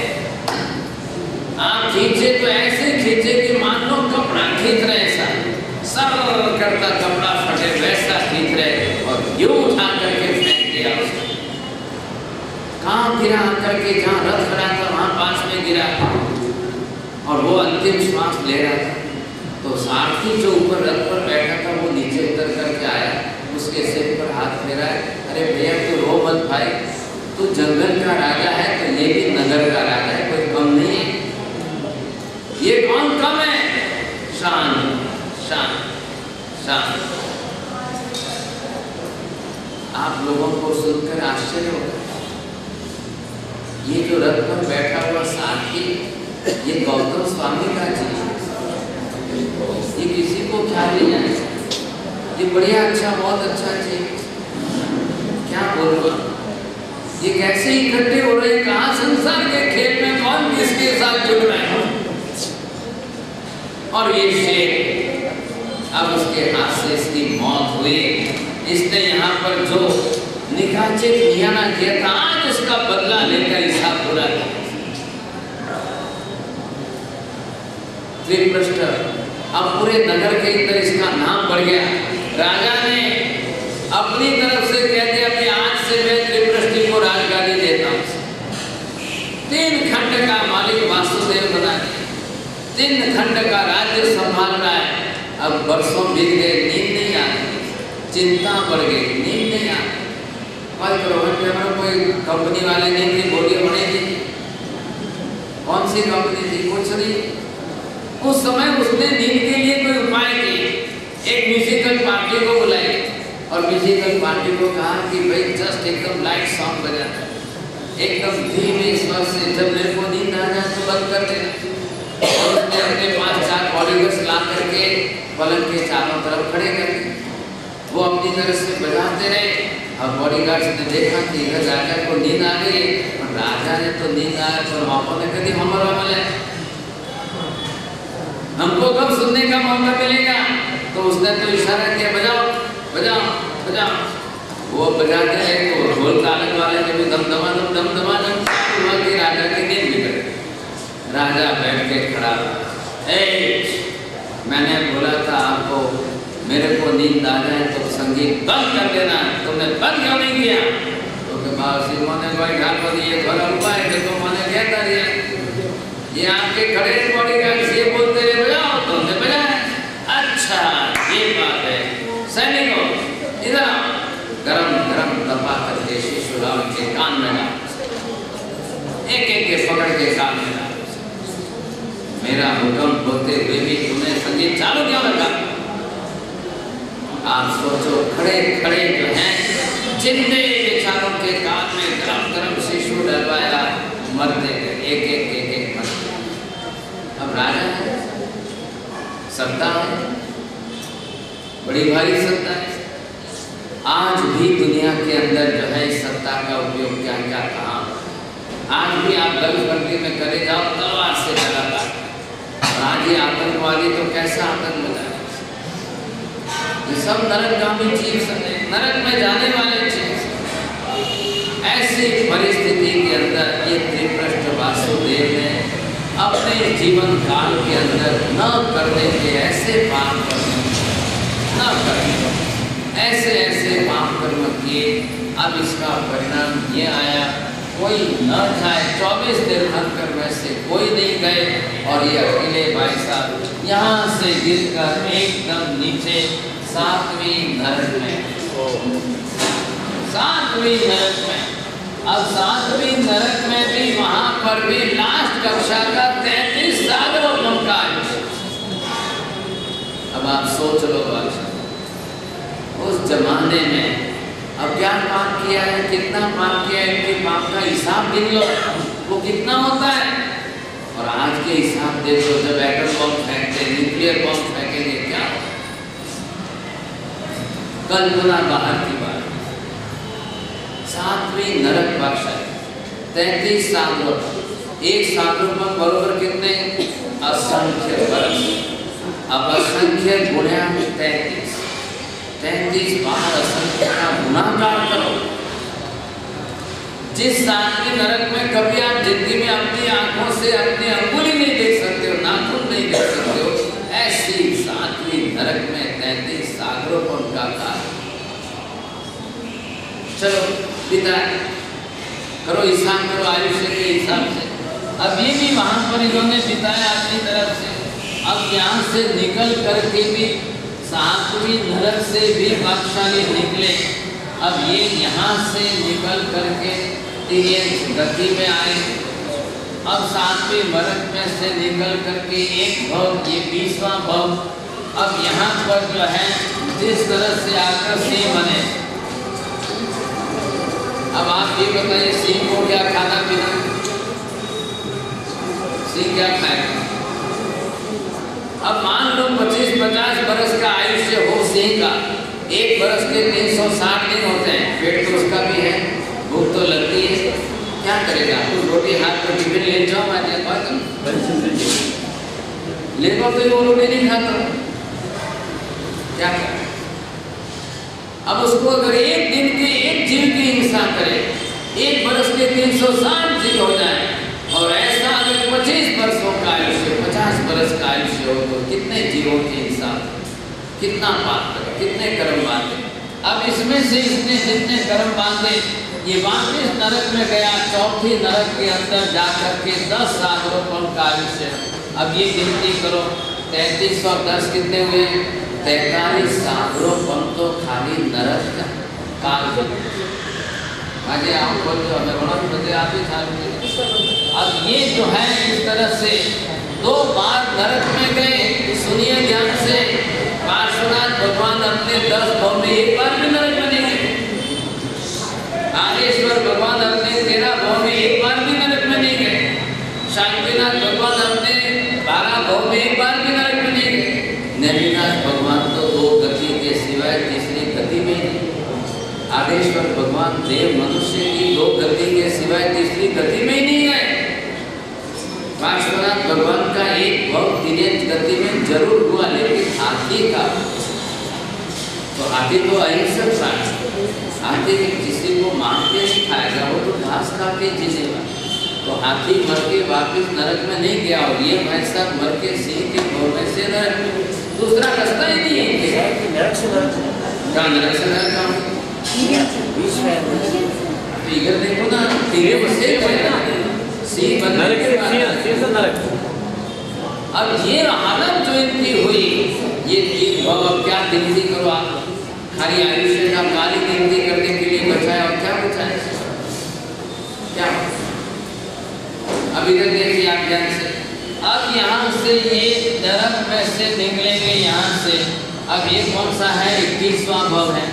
आप खींचे तो ऐसे खींचे कि मान लो कपड़ा खींच रहे सर करता कपड़ा फटे वैसा खींच रहे और यूं उठा करके फेंक दिया उसको। कहाँ गिरा करके, जहाँ रथ खड़ा था वहां पास में गिरा और वो अंतिम श्वास ले रहा था। तो सारथी जो ऊपर रथ पर बैठा था वो नीचे उतर करके आया, उसके सिर पर हाथ फेरा, अरे भैया तू रो मत भाई, तू जंगल का राजा है तो ये भी नगर का राजा है, कोई कम नहीं है। ये कौन कम है? शांत शांत शांत। आप लोगों को सुनकर आश्चर्य होगा, ये जो रथ पर बैठा हुआ सारथी ये गौतम स्वामी का चीज है। ये किसी को क्या ले जाए, ये बढ़िया अच्छा बहुत अच्छा चीज। क्या बोल रहा, ये कैसे इकट्ठे हो रहे, कहाँ संसार के खेल में कौन किसके साथ जुड़ रहे हैं। और ये शेर, अब उसके हाथ से इसकी मौत हुई, इसने यहाँ पर जो निकाचित नियाना किया था, आज उसका बदला लेकर हिसाब पूरा किया। त्रिप्रष्ट अब पूरे नगर के अंदर इसका नाम बढ़ गया। राजा ने अपनी तरफ से कह दिया कि आज से मैं त्रिप्रष्टि को राजगादी देता हूँ। 3 खंड का मालिक वासुदेव बना दिया, 3 खंड का राज्य संभाल रहा है। अब वर्षों बीत गए, नींद नहीं आती, चिंता बढ़ गई, नींद नहीं आती। कोई कंपनी वाले नींद की गोलियां बनेगी, कौन सी कंपनी थी, कुछ नहीं। उस समय उसने नींद के लिए कोई उपाय किए, एक म्यूजिकल पार्टी को बुलाई और म्यूजिकल पार्टी को कहा कि भाई जस्ट एकदम लाइट सॉन्ग बजा, एकदम धीमे स्वर से, जब मेरे को नींद आ जाए तो बंद कर देना। और उसने अपने 5-4 बॉडीगार्ड्स ला करके पलंग के चारों तरफ खड़े कर दिए। वो अपनी तरफ से बजाते रहे। अब बॉडीगार्ड्स ने देखा कि इधर राजा को नींद आ गई, और राजा ने तो नींद आया तो वहाँ ने कभी हमारा वाला हमको कब सुनने का मौका मिलेगा। तो उसने तो इशारा किया, बजाओ बजाओ बजाओ। वो बजाते रहे तो ढोल तालक वाले ने भी दमदमा हुआ कि राजा की नींद बिगड़ गई। राजा बैठ के खड़ा, मैंने बोला था आपको, मेरे को नींद आ जाए तो संगीत बंद कर देना, तुमने बंद क्यों नहीं किया? तो ने कोई घर पर ये भला हुआ है कि तुमने कहता रहा, ये आपके खड़े बॉडीगार्ड ये बोलते रहे बजाओ, तुमने बजाया। अच्छा ये बात है, सैनिकों इधर आओ। गरम गरम दबा करके शिशुराम के कान में डाल, एक एक के पकड़ के कान में डाल। मेरा हुक्म होते हुए भी तुमने संगीत चालू क्यों रखा? आप सोचो, खड़े खड़े जो हैं जिंदे बेचारों के कान में गरम गरम शिशु डलवाया, मरते गए एक एक एक एक मरते। अब राजा है, सत्ता है, बड़ी भारी सत्ता है। आज भी दुनिया के अंदर जो है इस सत्ता का उपयोग क्या क्या कहाँ। आज भी आप गल्फ कंट्री में करे जाओ तलवार से लगातार, और आज ये आतंकवादी तो कैसा आतंक बना है। ये सब नरकगामी चीज है, नरक में जाने वाले चीज। ऐसी परिस्थिति के अंदर ये त्रिप्रष्ट वासुदेव ने अपने जीवन काल के अंदर न करने के ऐसे पाप कर्म न करने, ऐसे ऐसे पाप कर्म किए। अब इसका परिणाम ये आया, कोई न जाए, 24 तीर्थंकर में से कोई नहीं गए, और ये अकेले भाई साहब यहाँ से गिरकर एकदम नीचे 7वीं नरक में, 7वीं नरक में। अब 7वीं नरक में भी वहां पर भी लास्ट कक्षा का 33 सागरों का है। अब आप सोच लो बादशाह, उस जमाने में अब क्या पाप किया है, कितना पाप किया है, इनके पाप का हिसाब गिन लो, वो कितना होता है। और आज के हिसाब देखो, जब एटम बम फेंकते, न्यूक्लियर बम फेंकेंगे, क्या कल्पना बाहर की बात। 7वीं नरक कक्षा, 33 सागरों, एक सागरों पर बरोबर कितने? असंख्य वर्ष। अब असंख्य गुणा 33, 33 बार असंख्य का गुणाकार करो। जिस 7वीं नरक में कभी आप जिंदगी में अपनी आंखों से अपनी अंगुली नहीं देख सकते हो, नाखून नहीं देख सकते हो, ऐसी 7वीं नरक में 33 सागरों पर उनका कार्य। चलो पिता करो, हिसाब करो आयुष्य के हिसाब से। अब ये भी वहां पर इन्होंने बिताया अपनी तरफ से। अब यहाँ से निकल करके भी 7वीं नरक से भी भाग्यशाली निकले। अब ये यहाँ से निकल करके तेज गति में आए। अब 7वें वर्ष में से निकल करके एक भव, ये 20वां भव, अब यहाँ पर जो है जिस तरह से आकर सिंह बने। अब आप ये बताइए सिंह को क्या खाना पीना, सिंह क्या खाएगा? अब मान लो 25-50 बरस का आयुष्य हो सिंह का, एक बरस के 360 दिन होते हैं, पेट तो उसका भी है, भूख तो लगती है, क्या करेगा? तो रोटी हाथ पर टिफिन ले जाओ, मैं ले लो तो वो रोटी नहीं खाता, क्या करें? अब उसको अगर एक दिन के एक जीव की हिंसा करे, एक बरस के 360 जीव हो जाए, और ऐसा अगर 25 वर्षों का आयुष्य, 50 बरस का आयुष्य हो, तो कितने जीवों की हिंसा, कितना पाप करे, कितने कर्म बांधे। अब इसमें से इसने जितने कर्म बांधे, ये वापिस नरक में गया, चौथी नरक के अंदर जाकर के 10 सागरों का आयुष्य। अब ये गिनती करो, 33 और 10 कितने हुए? 43 सागरों तो खाली नरक का काल। आगे आप बोल दो, हमें बड़ा बदले आप ही चालू। अब ये जो है इस तरह से 2 बार नरक में गए। सुनिए ध्यान से, पार्श्वनाथ भगवान अपने 10 भव में एक बार भी नरक में नहीं गए। नागेश्वर भगवान अपने 13 भव में एक बार भी नरक में नहीं गए। शांतिनाथ भगवान अपने 12 भव में एक बार भी नरक में नहीं गए। नेमिनाथ भगवान तो 2 गति के सिवाय तीसरी गति में नहीं। आदेश्वर भगवान देव मनुष्य की 2 गति के सिवाय तीसरी गति में ही नहीं गए। पार्श्वनाथ भगवान का एक भव 3 गति में जरूर हुआ, लेकिन हाथी का, तो हाथी तो अहिंसक प्राणी, हाथी किसी को मार के नहीं खाएगा, वो तो घास खा के जीजेगा। तो हाथी मर के वापिस नरक में नहीं गया, और ये भाई साहब मर के सिंह के भव में से नरक में, दूसरा रास्ता ही नहीं है। नरक से नरक कहाँ नरक से नरक कहाँ? बीच में फिगर देखो ना, फिरे बसे सिंह बनने के बाद। अब ये हालत जो इनकी हुई, ये 3 भव, अब क्या गिनती करो आप? खाली आयुष्य का काली गिनती करने के लिए बचाए, और क्या बचाए? क्या? अब इधर देखिए आप ध्यान से, अब यहाँ से ये नरक में से निकलेंगे यहाँ से। अब ये कौन सा है? 21वां भव है।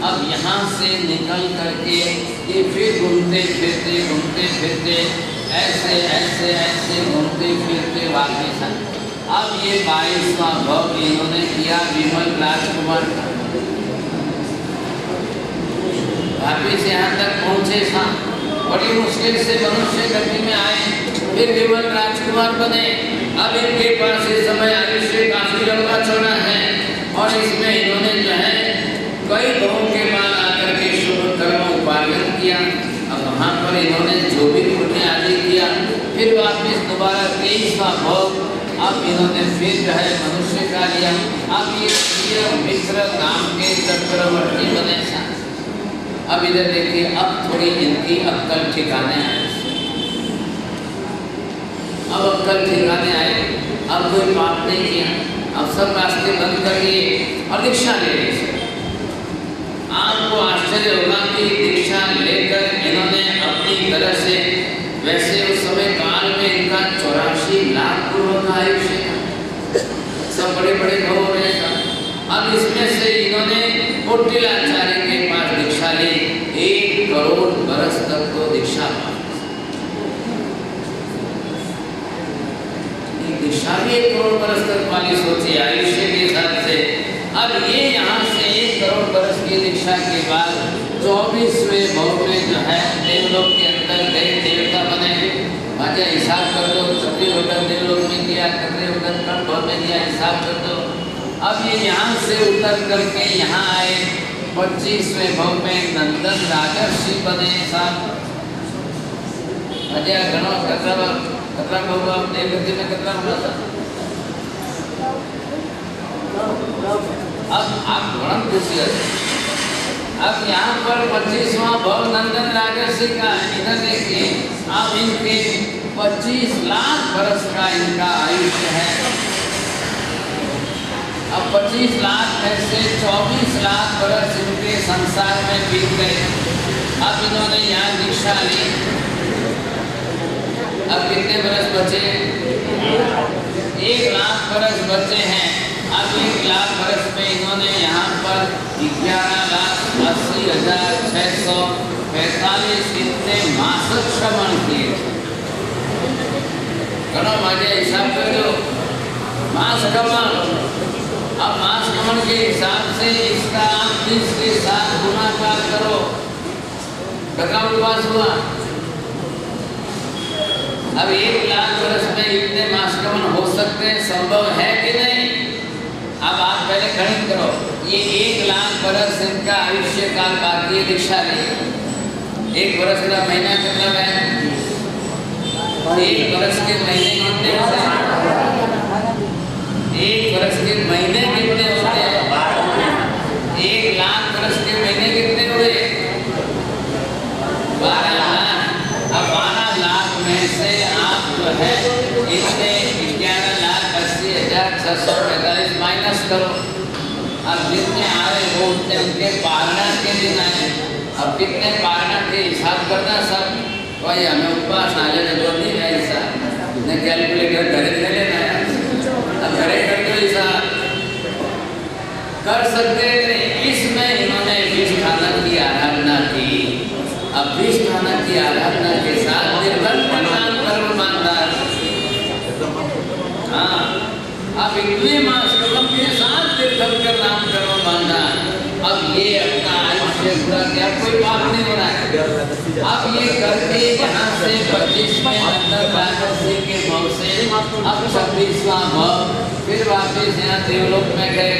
अब यहाँ से निकल करके ये फिर घूमते फिरते ऐसे ऐसे ऐसे घूमते फिरते वापिस आए। अब ये 22वां भव इन्होंने किया विमल राजकुमार का। वापिस यहाँ तक पहुँचे, बड़ी मुश्किल से मनुष्य गति में आए, फिर विमल राजकुमार बने। अब इनके पास इस समय आयुष्य काफी लंबा चौड़ा है, और इसमें इन्होंने जो है कई भवों के बाद आकर के शुभ कर्म उपार्जन किया। अब वहाँ पर इन्होंने जो भी पुण्य आदि किया, फिर वापिस दोबारा 23वां भव अब इन्होंने फिर जो है मनुष्य का लिया। अब ये मिश्र नाम के चक्रवर्ती बने। अब इधर देखिए, अब थोड़ी इनकी अक्कल ठिकाने आए। अब अक्कल ठिकाने आए, अब कोई पाप नहीं किया, अब सब रास्ते बंद कर दिए और दीक्षा ले ली। आपको आश्चर्य होगा कि दीक्षा लेकर इन्होंने अपनी तरह से, वैसे उस समय काल में इनका 84 लाख पूर्व का आयुष्य था, सब बड़े बड़े भव हो रहे था। अब इसमें से इन्होंने कुटिलाचार्य के पास दीक्षा ली, 1 करोड़ बरस तक तो दीक्षा दीक्षा भी 1 करोड़ बरस तक वाली सोची आयुष्य के हिसाब से। अब ये यहाँ से 1 करोड़ बरस की दीक्षा के बाद 24वें भव में जो है देवलोक के अंदर गए, देवता बने। आगे हिसाब कर दो, क्षत्रिय वगन देवलोक में किया, क्षत्रिय वगन कर्ण भव में किया, हिसाब कर दो। अब ये यहाँ से उतर करके यहाँ आए, 25वें भव में नंदन राजर्षि बने। साहब अजय गणों कतरा भव आप देवगति में कतरा हुआ था। अब आप गणन पूछिए। अब यहाँ पर 25वां भव नंदन राजर्षि का, इधर देखिए, अब इनके 25 लाख वर्ष का इनका आयुष्य है। अब 25 लाख में से 24 लाख वर्ष इनके संसार में बीत गए। अब इन्होंने यहाँ दीक्षा ली, अब कितने बरस बचे? 1 लाख बरस बचे हैं। अब 1 लाख बरस में इन्होंने यहाँ पर 11,80,645 इतने मासिक श्रवण किए। करो माझे हिसाब करो मास कमन। अब मास कमन के हिसाब से इसका आप 30 के साथ गुणाकार करो, कितना उपवास हुआ? अब 1 लाख वर्ष में इतने मास कमन हो सकते हैं, संभव है कि नहीं? अब आप पहले गणित करो, ये 1 लाख वर्ष इनका आयुष्य काल बाकी है दीक्षा ले। 1 वर्ष का महीना कितना है? 1 वर्ष के महीने कितने होते हैं? 1 वर्ष के महीने कितने होते हैं? 1 लाख वर्ष के महीने कितने हुए? 12 लाख। अब 12 लाख में से आप जो है इतने 11,80,645 माइनस करो। अब जितने आए वो उतने उनके पारणा के दिन आए। अब कितने पारणा के हिसाब करना सब भाई, हमें उपवास आने में जो नहीं है हिसाब न कैलकुलेटर घरे ले लेना है। अब घरे करके हिसाब कर सकते हैं। इसमें इन्होंने विष्ठानक की आराधना की। अब विष्ठानक की आराधना के साथ निर्बल प्रणाम कर्म बांधा। हाँ, अब इतने मास के साथ निर्बल का नाम कर्म बांधा। अब ये अपना आयुष्य पूरा किया, कोई पाप नहीं हो रहा है। अब ये करके यहाँ से 25 में अंदर राजर्षि के भाव से अब 26वां भाव, फिर वापिस यहाँ देवलोक में गए।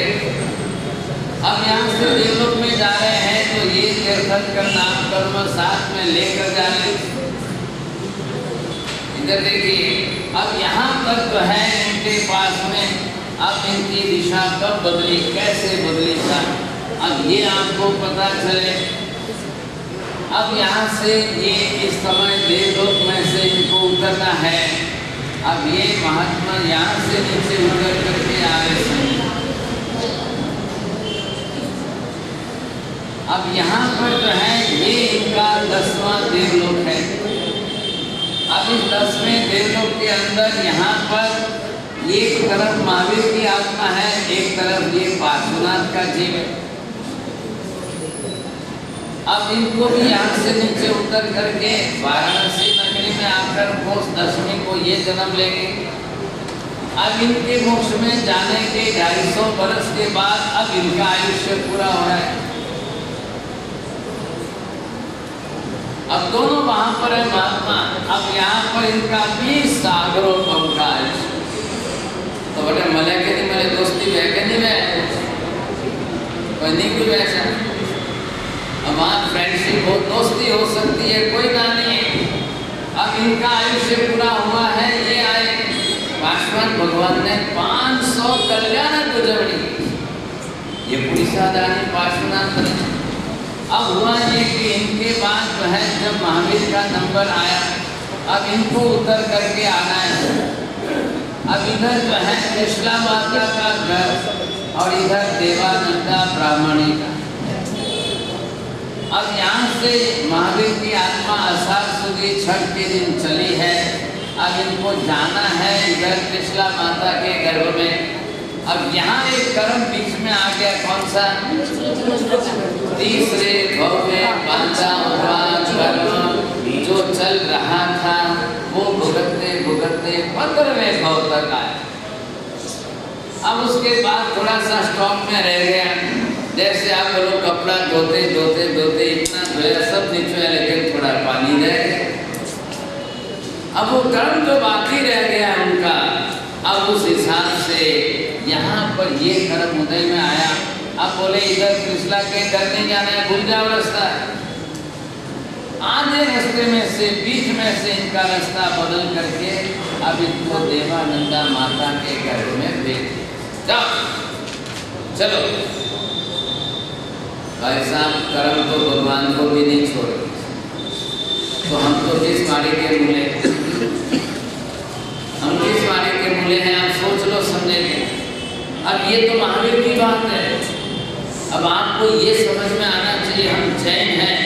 अब यहाँ से देवलोक में जा रहे हैं तो ये तीर्थंकर नाम कर्म साथ में लेकर जा रहे। इधर देखिए, अब यहाँ तक तो है इनके पास में। अब इनकी दिशा कब बदली, कैसे बदली था, अब ये आपको पता चले। अब यहाँ से ये इस समय देवलोक में से इनको उतरना है। अब ये महात्मा यहाँ से नीचे उतर करके आ रहे हैं। अब यहाँ पर जो है ये इनका 10वां देवलोक है। अब इस 10वें देवलोक के अंदर यहाँ पर एक तरफ महावीर की आत्मा है, एक तरफ ये पार्श्वनाथ का जीव है। अब इनको भी यहाँ से नीचे उतर करके वाराणसी नगरी में आकर मोक्ष 10वीं को ये जन्म लेंगे। अब इनके मोक्ष में जाने के 250 वर्ष के बाद अब इनका आयुष्य पूरा हो रहा है। अब दोनों वहां पर है महात्मा। अब यहाँ पर इनका 20 सागरों का आयुष्य। तो बड़े मले के नहीं मले, दोस्ती है कि नहीं है, कोई नहीं कोई वैसा। अब वहाँ फ्रेंडशिप हो, दोस्ती हो सकती है, कोई ना नहीं। अब इनका आयुष्य पूरा हुआ है, ये आए पार्श्वनाथ भगवान ने 500 कल्याण गुजरनी, ये पूरी साधारण पार्श्वनाथ बने। अब हुआ ये कि इनके बाद जो है जब महावीर का नंबर आया, अब इनको उतर करके आना है। अब इधर जो है कृष्णा माता का घर और इधर देवानंदा ब्राह्मणी का। अब यहाँ से महावीर की आत्मा अषाढ़ सुदी छठ के दिन चली है। अब इनको जाना है इधर कृष्णा माता के गर्भ में। अब यहाँ एक कर्म बीच में आ गया, कौन सा? तीसरे भाव में बांधा हुआ कर्म जो चल रहा था वो भुगतते भुगतते 15वें भाव तक आया। अब उसके बाद थोड़ा सा स्टॉक में रह गया। जैसे आप लोग कपड़ा धोते धोते धोते इतना धोया सब नीचे, लेकिन थोड़ा पानी रह गया। अब वो कर्म जो बाकी रह गया उनका, अब उस हिसाब से यहाँ पर ये कर्म उदय में आया। अब बोले इधर कृष्णा के घर नहीं जाना है, भूल जाओ रास्ता। आधे रास्ते में से बीच में से इनका रास्ता बदल करके अब इनको देवानंदा माता के घर में भेज दिया। चलो भाई साहब, कर्म तो भगवान को भी नहीं छोड़े। तो हम तो जिस माड़ी के मूले, हम किस माड़ी के मूले हैं आप सोच लो, समझेंगे। अब ये तो महावीर की बात है। अब आपको ये समझ में आना चाहिए हम जैन हैं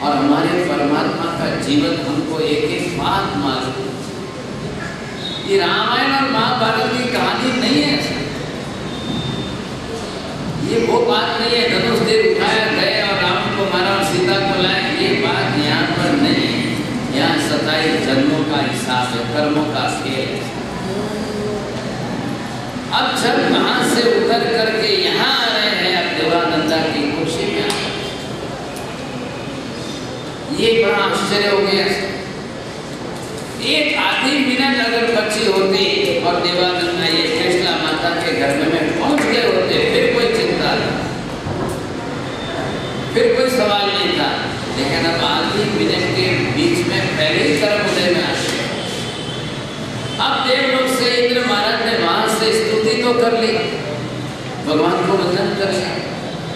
और हमारे परमात्मा का जीवन हमको एक एक बात मालूम। ये रामायण और महाभारत की कहानी नहीं है। ये वो बात नहीं है धनुष तीर उठाया गए और राम को मारा और सीता को लाए, ये बात यहाँ पर नहीं है। यहाँ 27 जन्मों का हिसाब है, कर्मों का खेल है। अब जब वहां से उतर करके यहाँ आ रहे हैं, अब देवानंदा की खुशी में ये बड़ा आश्चर्य हो गया। एक आधी मिनट अगर बची होती और देवानंदा ये कृष्णा माता के घर में पहुंच गए होते, फिर कोई चिंता नहीं, फिर कोई सवाल नहीं था। लेकिन अब आधी मिनट के बीच में पहले ही कर्म उदय में आ गए। अब देवलोक से इंद्र महाराज ने वहां से स्तुति तो कर ली, भगवान को वंदन कर लिया,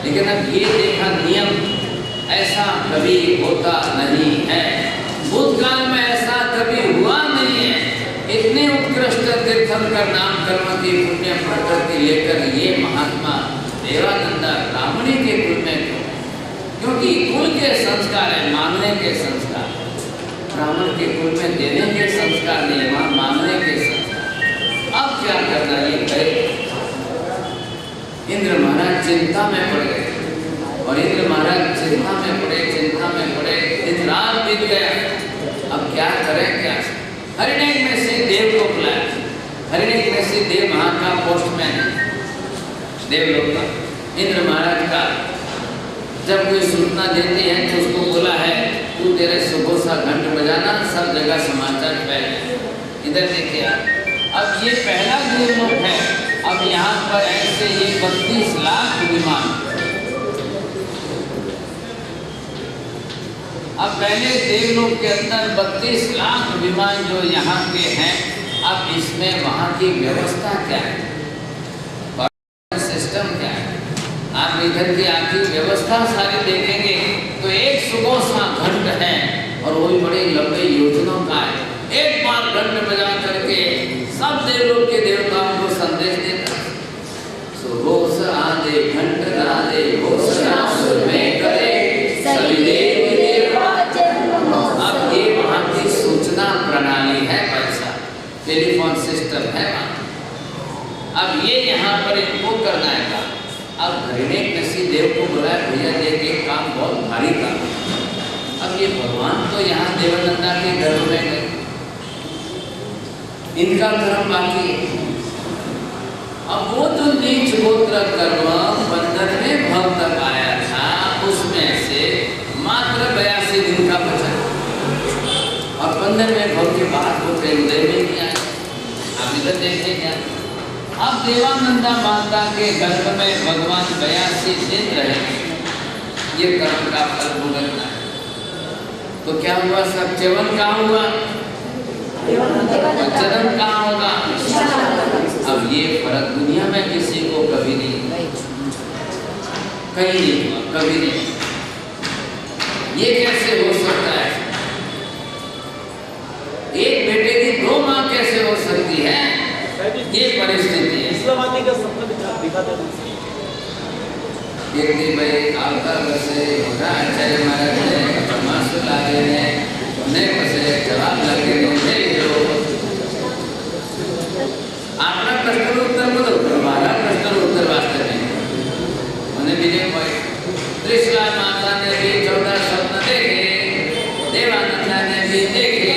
लेकिन अब ये देखा नियम ऐसा कभी होता नहीं है, भूतकाल में ऐसा कभी हुआ नहीं है। इतने उत्कृष्ट तीर्थंकर नाम कर्म की पुण्य प्रकृति लेकर ये महात्मा देवानंदा ब्राह्मणी के कुल में, क्योंकि कुल के संस्कार है, मानने के संस्कार, ब्राह्मण के कुल में देने के संस्कार नहीं, वहां मानने के संस्कार। अब क्या करना, ये गए इंद्र महाराज चिंता में पड़ गए, और इंद्र महाराज चिंता में पड़े, दिन रात बीत गया। अब क्या करें, क्या हरिणेक में से देव को बुलाया। हरिणेक में से देव वहां का पोस्टमैन है, देवलोक का, इंद्र महाराज का। जब कोई सूचना देते हैं तो उसको बोला है तू तेरे सुबह सा घंट बजाना, सब जगह समाचार फैले। इधर देखिए, अब ये पहला देवलोक है। अब यहाँ पर ऐसे ये 32 लाख विमान, अब पहले देवलोक के अंदर 32 लाख विमान जो यहाँ के हैं, अब इसमें वहाँ की व्यवस्था क्या है, सिस्टम क्या है। आप इधर की आपकी व्यवस्था सारी देखेंगे तो एक सुगोसा घंट है और वो भी बड़ी लंबी योजनाओं का है। एक बार घंट बजा करके सब देवलोक के देवताओं को संदेश देता है। सुगोस आदे घंट नादे घोष नासुर में करे सभी देव देवा। अब ये वहाँ की सूचना प्रणाली है, पैसा टेलीफोन सिस्टम है वहाँ। अब ये यहाँ पर इनको करना है काम। अब हरिणेक नसी देव को बुलाया, भैया देखिए काम बहुत भारी काम। अब ये भगवान तो यहाँ देवानंदा के घर में गए, इनका धर्म बाकी है। अब वो जो नीच गोत्र कर्म 15वें भाव तक आया था, उसमें से मात्र 82 दिन का बचा, और 15वें भाव के बाद वो उदय में नहीं आया। आप इधर देखिए क्या, अब देवानंदा माता के गर्भ में भगवान 82 दिन रहेंगे, ये कर्म का फल भुगतना है। तो क्या हुआ, सब च्यवन कहाँ हुआ, जन्म कहाँ होगा। अब ये फर्क दुनिया में किसी को कभी नहीं, कहीं नहीं हुआ, कभी नहीं। ये कैसे हो सकता है, एक बेटे की 2 माँ कैसे हो सकती है, ये परिस्थिति है। का सपना दिखाते एक दिन भाई आवता बसे होता आचार्य महाराज ने मासु लागे ने ने बसे जवाब लगे ने जो आपका प्रश्न उत्तर बोलो, हमारा प्रश्न उत्तर वास्तव में मैंने बीजे भाई त्रिशला माता ने भी 14 स्वप्न देखे, देवानंदा ने भी देखे।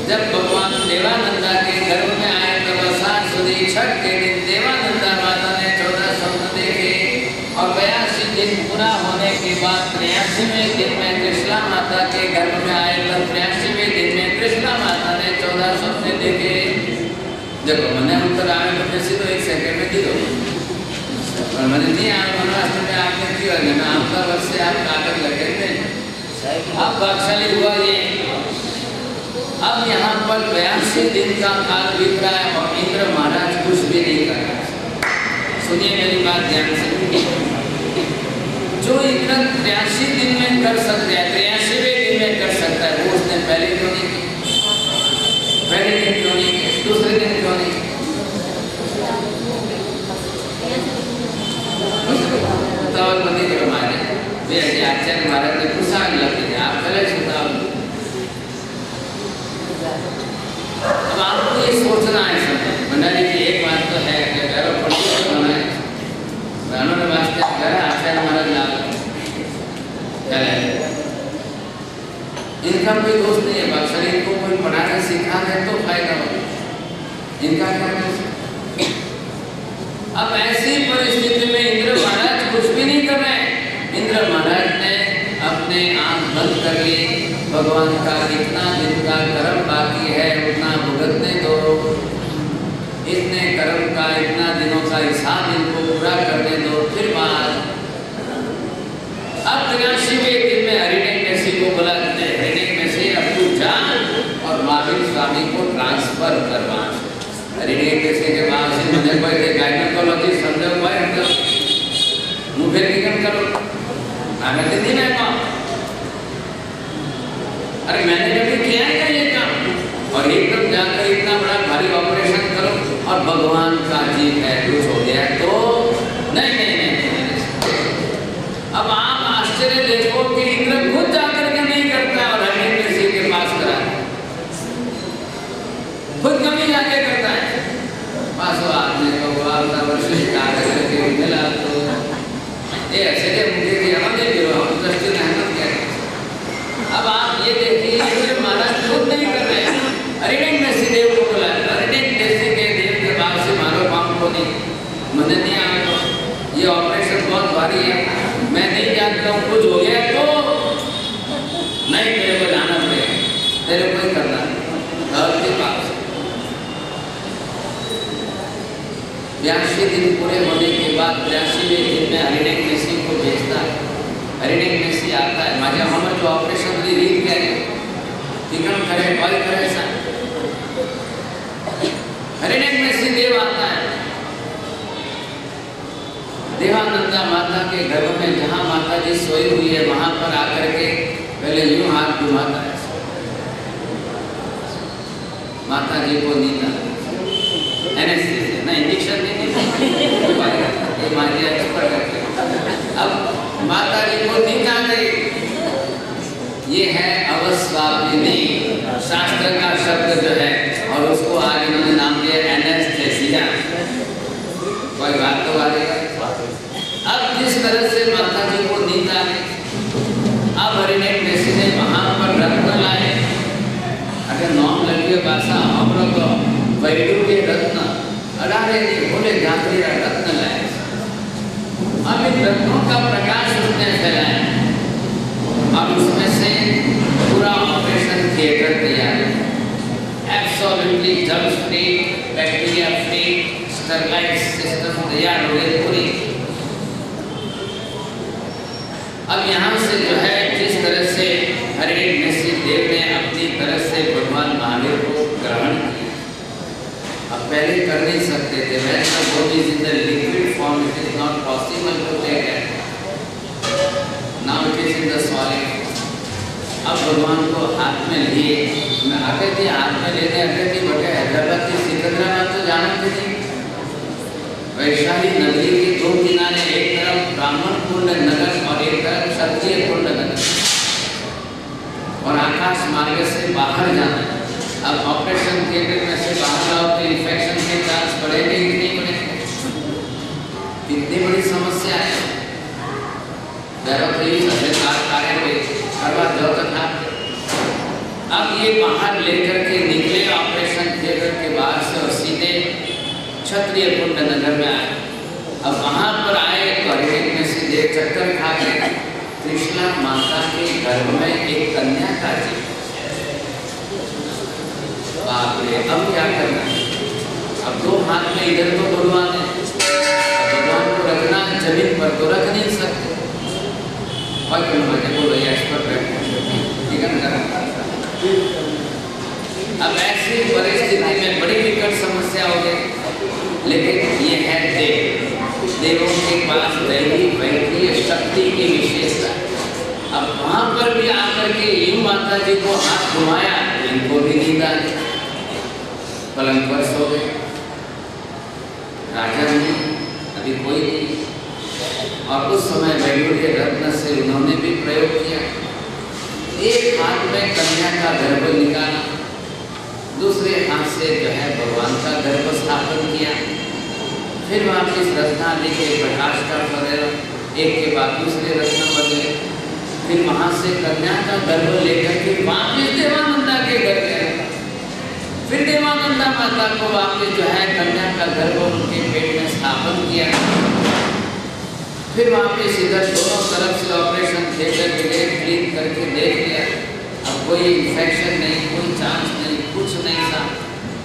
जब भगवान देवानंदा के गर्भ में आए तब सात सुदी छठ के दिन देवानंदा माता ने 14 स्वप्न देखे, और 82 दिन पूरा होने के बाद 83वें दिन में कृष्णा माता के गर्भ में आए तब 83वें दिन में कृष्णा माता ने 14 स्वप्न देखे। जब मैंने उत्तर आए तो जैसे तो 1 सेकंड में दो, और मैंने नहीं आया महाराष्ट्र में आपने किया, मैं आपका वर्ष से आप कागज लगे थे, अब भागशाली हुआ ये। अब यहाँ पर 82 दिन का काल बीत रहा है और इंद्र महाराज कुछ भी नहीं कर रहा। सुनिए मेरी बात ध्यान से, जो इंद्र 83 दिन में कर सकते हैं, 83वें दिन में कर सकता है, वो उसने पहले क्यों नहीं की, पहले दिन क्यों नहीं की, दूसरे दिन क्यों नहीं की। उतावल बंदी के हमारे वे आचार्य महाराज ने पूछा लगते हैं, आप पहले उतावल। अब आपको ये सोच इनका कोई दोष नहीं है, अक्सर इनको कोई पढ़ाना सिखा रहे तो फायदा होगा, इनका क्या दोष है? अब ऐसी परिस्थिति में इंद्र महाराज कुछ भी नहीं कर रहे। इंद्र महाराज ने अपने आंख बंद कर ली, भगवान का जितना दिन का कर्म बाकी है उतना भुगतने दो, इतने कर्म का इतना दिनों का हिसाब इनको पूरा करने दो, फिर बाद अब 83वें दिन में हरिणेक मेसी को बुलाते हैं। हरिणेक मेसी अब तू जा और महावीर स्वामी को ट्रांसफर करवा। हरिणेक मेसी के बाद से मुझे कोई गायनेकोलॉजिस्ट समझो भाई मतलब मुँह फिर निकल करो आगे दिन है काम। अरे मैंने कभी किया है क्या ये काम? और एकदम जाकर इतना बड़ा भारी ऑपरेशन करो और भगवान का जीव है कुछ हो गया तो नहीं नहीं नहीं, नहीं। अब आप आश्चर्य देखो कि इंद्र खुद जाकर के नहीं करता और हरिणेक मेसी के पास करा, खुद कभी जाके करता है। पास आपने तो आपका वर्ष कागज करके मिला तो ये ऐसे के मुझे कि हम नहीं गिरो हम दृष्टि रहना क्या है। अब आप ये देखिए इंद्र महाराज खुद नहीं कर रहे हैं, हरिणेक मेसी देव को बुला। हरिणेक मेसी के देव के बाद से मारो काम को नहीं मुझे नहीं आया तो ये ऑपरेशन बहुत भारी है, मैं नहीं जानता हूँ कुछ हो गया तो नहीं तेरे को जाना पड़ेगा, तेरे को ही करना है के पास। 82 दिन पूरे होने के बाद 83वें दिन में हरिणेक मेसी को भेजता है। हरिणेक मेसी आता है, माझ्या हमर जो ऑपरेशन की रीत क्या है टिकट करे कॉल करे ऐसा। हरिणेक मेसी देव आता है, देवानंदा माता के गर्भ में जहाँ माता जी सोई हुई है वहां पर आकर के पहले यूं हाथ घुमाता है, माता जी को नींद आ गई। एनेस्थीसिया ना इंजेक्शन नहीं ये माजी एक्सपर्ट है। अब माता जी को नींद आ गई, ये है अवस्वापिनी शास्त्र का शब्द जो है और उसको आज इन्होंने नाम दिया एनेस्थीसिया। कोई बात तो आ रही। अब जिस तरह से माता जी को नींद आ गई, अब हरिणेक मेसी ने वहां पर रत्न लाए। अगर नॉम लगी भाषा हम लोग वैद्य के रत्न अडारे बोले जाती रत्न लाए। अब इन रत्नों का प्रकाश उसने फैलाया, अब उसमें से पूरा ऑपरेशन थिएटर तैयार है, absolutely germ free, bacteria free, Sterlite system तैयार हो गई पूरी। अब यहाँ से जो है जिस तरह से हरिणेक मेसी देव ने अपनी तरह से भगवान महावीर को ग्रहण किया, अब पहले कर नहीं सकते थे, वैसे वो चीज in the liquid form it is not possible to take it, now it is in the solid. अब भगवान को हाथ में लिए, मैं आगे थी हाथ में लेने आगे थी बटे हैदराबाद की सिकंदराबाद तो जाना थी। वैशाली नगरी के दो किनारे, एक तरफ ब्राह्मण कुंड नगर और एक तरफ क्षत्रिय कुंड नगर, और आकाश मार्ग से बाहर जाना। अब ऑपरेशन थिएटर में से बाहर आओ तो इन्फेक्शन के चांस बढ़ेंगे कि नहीं बढ़ेंगे? कितनी बड़ी समस्या है। अब ये बाहर लेकर के निकले ऑपरेशन थिएटर के बाहर से और सीधे क्षत्रिय कुंड नगर में आए। अब वहां पर आए तो हरिणेक मेसी देव चक्कर खा गए। कृष्णा माता के गर्भ में एक कन्या का जीव। बाप रे, अब क्या करना? अब दो हाथ में इधर तो भगवान है, भगवान को रखना जमीन पर तो रख नहीं सकते। और बोलो एक्सपर्ट ठीक है ना। अब ऐसी परिस्थिति में बड़ी विकट समस्या हो गई, लेकिन ये है देव, देवों के पास दैवी वैद्य शक्ति की विशेषता। अब वहां पर भी आकर के यूं माता जी को हाथ घुमाया, इनको भी नींद आ गई, पलंग पर सो गए। राजा ने अभी कोई नहीं, और उस समय वैद्य रत्न से उन्होंने भी प्रयोग किया। एक हाथ में कन्या का गर्भ निकाला, दूसरे हाथ से जो है भगवान का गर्भ स्थापन किया। फिर वापिस रत्नादि के प्रकाश का फरेरा, एक के बाद दूसरे रत्न बदले, फिर वहां से कन्या का गर्भ लेकर के वापिस देवानंदा के घर गए। फिर देवानंदा माता को वापिस जो है कन्या का गर्भ उनके पेट में स्थापन किया। फिर वापिस इधर दोनों तरफ से ऑपरेशन थिएटर के क्लीन करके देख लिया, अब कोई इन्फेक्शन नहीं, कोई चांस नहीं, कुछ नहीं था।